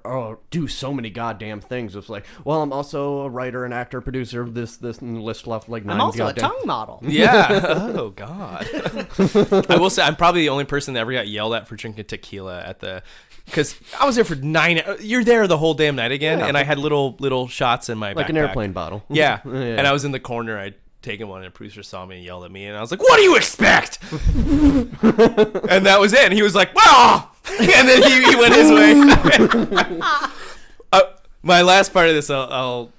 do so many goddamn things. It's like, well, I'm also a writer, an actor, producer, this, and list left like 9 I'm also goddamn. a tongue model. Yeah. Oh, God. I will say I'm probably the only person that ever got yelled at for drinking tequila at the... Because I was there for 9... You're there the whole damn night again, and I had little shots in my backpack. Like an airplane bottle. Yeah. And I was in the corner. I'd taken one, and a producer saw me and yelled at me, and I was like, what do you expect? And that was it. And he was like, well... And then he went his way. My last part of this I'll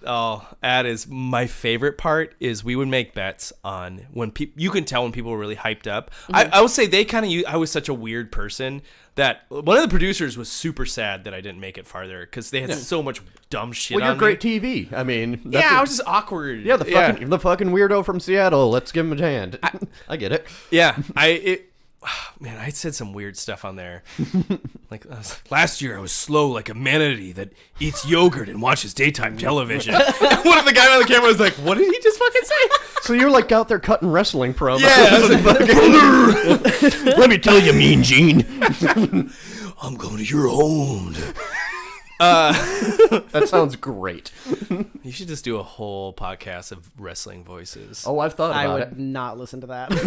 add is my favorite part is we would make bets on when people, you can tell when people were really hyped up. Mm-hmm. I would say they kind of, I was such a weird person that one of the producers was super sad that I didn't make it farther because they had so much dumb shit on Well, you're me. great TV. I mean, I was just awkward. Yeah, the fucking weirdo from Seattle. Let's give him a hand. I get it. Yeah, man, I said some weird stuff on there. Like, last year I was slow like a manatee that eats yogurt and watches daytime television. One of the guys on the camera was like, what did he just fucking say? So you're like out there cutting wrestling promos. Yeah, I was like, Let me tell you, Mean Gene. I'm going to your home. That sounds great. You should just do a whole podcast of wrestling voices. Oh, I've thought I about would it. not listen to that. I do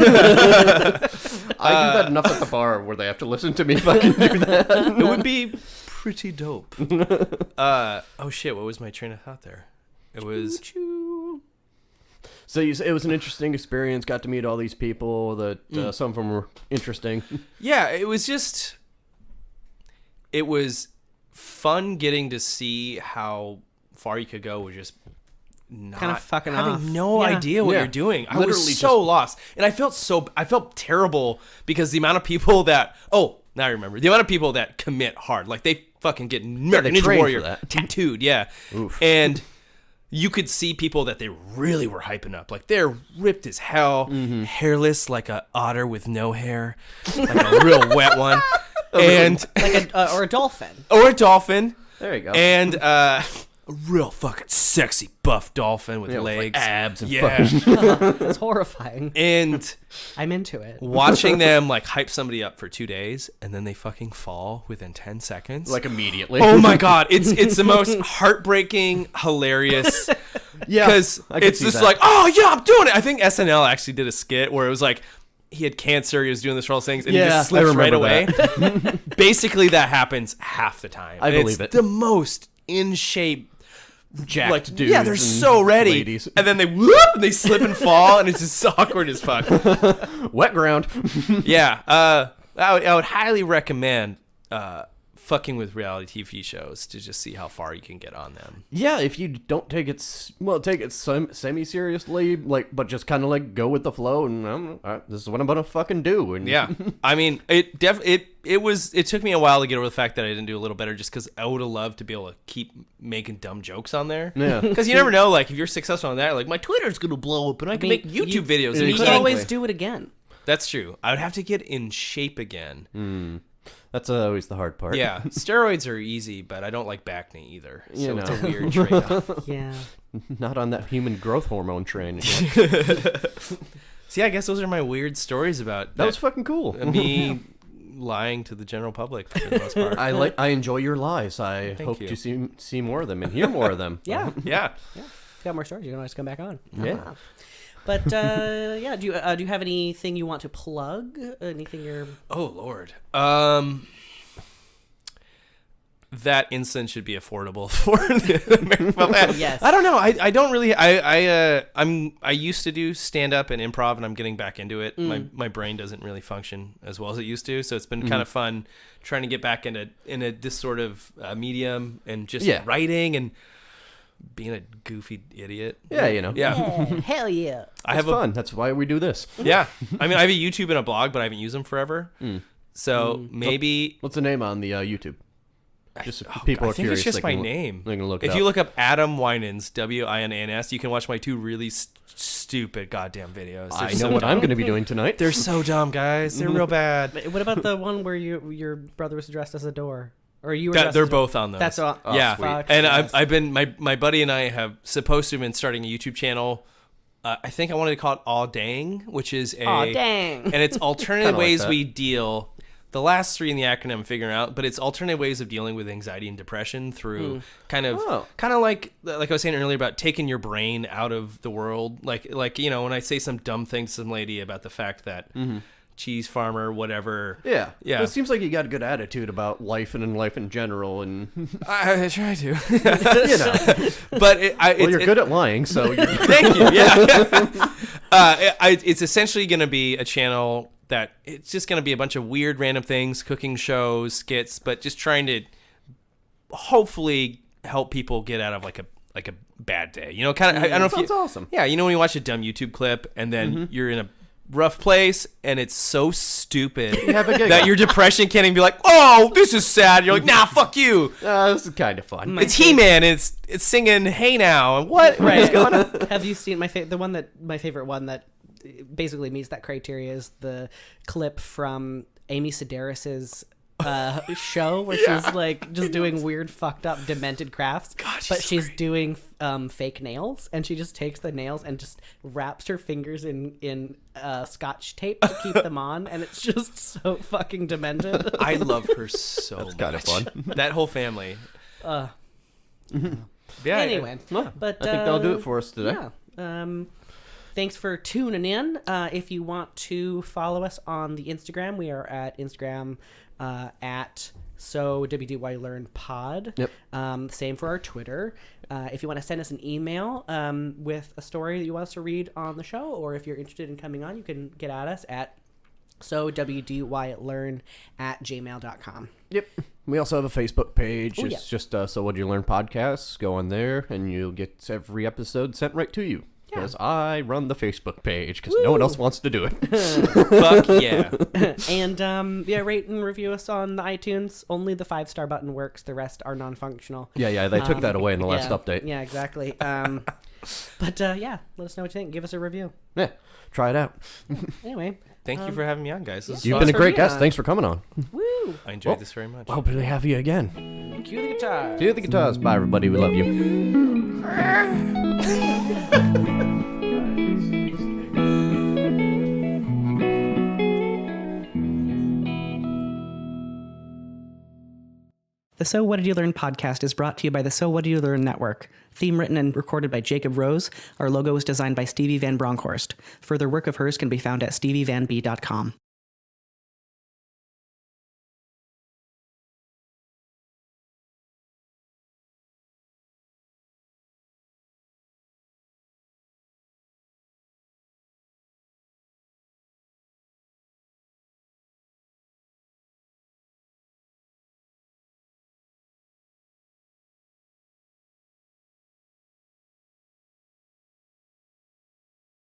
that enough at the bar where they have to listen to me fucking do that. It would be pretty dope. Oh shit, what was my train of thought there? It was... So it was an interesting experience. Got to meet all these people that some of them were interesting. Yeah, it was just... It was fun getting to see how far you could go with just not Kind of fucking having off. no Yeah. idea what Yeah. you're doing. I Literally was so lost, and I felt terrible because the amount of people that now I remember the amount of people that commit hard, like they fucking get American they Ninja train Warrior for that. tattooed, Oof. and you could see people that they really were hyping up, like they're ripped as hell, hairless like a otter with no hair, like a real wet one. And Like or a dolphin. or a dolphin, There you go. and a real fucking sexy buff dolphin with With, like, legs, abs and yeah. That's horrifying. And I'm into it. watching them like hype somebody up for 2 days and then they fucking fall within 10 seconds. like immediately. Oh my god, it's the most heartbreaking, hilarious. Yeah, Because I could it's see just that. like, oh yeah, I'm doing it. I think SNL actually did a skit where it was like he had cancer, he was doing this for all these things, and he Yeah, just slips I right remember away. Basically, that happens half the time. I And believe it's it. the most in shape, jacked dudes. yeah, they're and so ready, ladies. and then they whoop and they slip and fall, and it's just awkward as fuck. Wet ground. Yeah, I would highly recommend fucking with reality TV shows to just see how far you can get on them. Yeah, if you don't take it semi-seriously, like, but just kind of like go with the flow, and this is what I'm gonna fucking do. And Yeah, I mean, it took me a while to get over the fact that I didn't do a little better, just because I would have loved to be able to keep making dumb jokes on there. Yeah. Because you never know, like if you're successful on that, like my Twitter's gonna blow up and I can make YouTube videos. You And can Exactly. always do it again. That's true. I would have to get in shape again. That's always the hard part. Yeah, steroids are easy, but I don't like back knee either. So You it's a know. weird trade-off. Yeah. Not on that human growth hormone train. See, I guess those are my weird stories about That was fucking cool. me lying to the general public for the most part. I enjoy your lies. I Thank hope you. to see more of them and hear more of them. Yeah. Yeah. If you got more stories, you can always come back on. Yeah. But yeah, do you have anything you want to plug? Anything you're? Oh Lord. That incense should be affordable for the American public. Yes. I don't know. I don't really. I used to do stand up and improv, and I'm getting back into it. My brain doesn't really function as well as it used to, so it's been kind of fun trying to get back into this sort of medium and just writing and being a goofy idiot. Yeah, you know. Yeah. Hell yeah. I It's have fun. That's why we do this. Yeah. I mean, I have a YouTube and a blog, but I haven't used them forever. So maybe What's the name on the YouTube? Just if people are I think curious. it's just they my can name. They can look it If up. you look up Adam Winans, Winans, you can watch my 2 really stupid goddamn videos. They're I know so what I'm dumb. going to be doing tonight. They're so dumb, guys. They're real bad. What about the one where your brother was dressed as a door? Or you were dressed They're as both on those. That's all. Yeah, fuck and yes. I've been my buddy and I have supposed to have been starting a YouTube channel. I think I wanted to call it Aw Dang, which is Aw dang. and it's alternative Kinda like ways that. we deal. The last 3 in the acronym I'm figuring out, but it's alternative ways of dealing with anxiety and depression through kind of like I was saying earlier about taking your brain out of the world. Like when I say some dumb thing to some lady about the fact that cheese farmer, whatever. Yeah. Yeah. Well, it seems like you got a good attitude about life and in life in general, and I try to, you know. but You're good at lying, so you're Thank you. Yeah. It's essentially going to be a channel that it's just going to be a bunch of weird random things, cooking shows, skits, but just trying to hopefully help people get out of like a bad day. You know, kind of. I don't know if sounds you, awesome. Yeah, you know when you watch a dumb YouTube clip and then you're in a rough place and it's so stupid have a giggle. that your depression can't even be like, oh, this is sad. You're like, nah, fuck you. This is kind of fun. It's He-Man. It's singing Hey Now. And what is going on? Have you seen my favorite one that basically meets that criteria is the clip from Amy Sedaris's show where she's like just doing weird, fucked up, demented crafts, but she's doing fake nails, and she just takes the nails and just wraps her fingers in scotch tape to keep them on, and it's just so fucking demented. I love her so much. kind of fun. That whole family. Yeah. Anyway, Well, but I think that'll do it for us today. Yeah. Thanks for tuning in. If you want to follow us on the Instagram, we are at Instagram at SoWDYLearnPod. Yep. Same for our Twitter. If you want to send us an email with a story that you want us to read on the show, or if you're interested in coming on, you can get at us at SoWDYLearn@gmail.com. Yep. We also have a Facebook page. Oh, It's just So What Do You Learn Podcasts. Go on there, and you'll get every episode sent right to you. Because I run the Facebook page, because no one else wants to do it. Fuck yeah. And rate and review us on the iTunes. Only the 5-star button works. The rest are non-functional. Yeah, they took that away in the last update. Yeah, exactly. But let us know what you think. Give us a review. Yeah, try it out. Anyway, Thank you for having me on, guys. This is You've fun. been a great being guest. on. Thanks for coming on. woo! I enjoyed this very much. Hope to have you again. Cue the guitar. Do the guitars. Bye, everybody. We love you. The So What Did You Learn podcast is brought to you by the So What Did You Learn network. Theme written and recorded by Jacob Rose. Our logo was designed by Stevie Van Bronckhorst. Further work of hers can be found at stevievanb.com.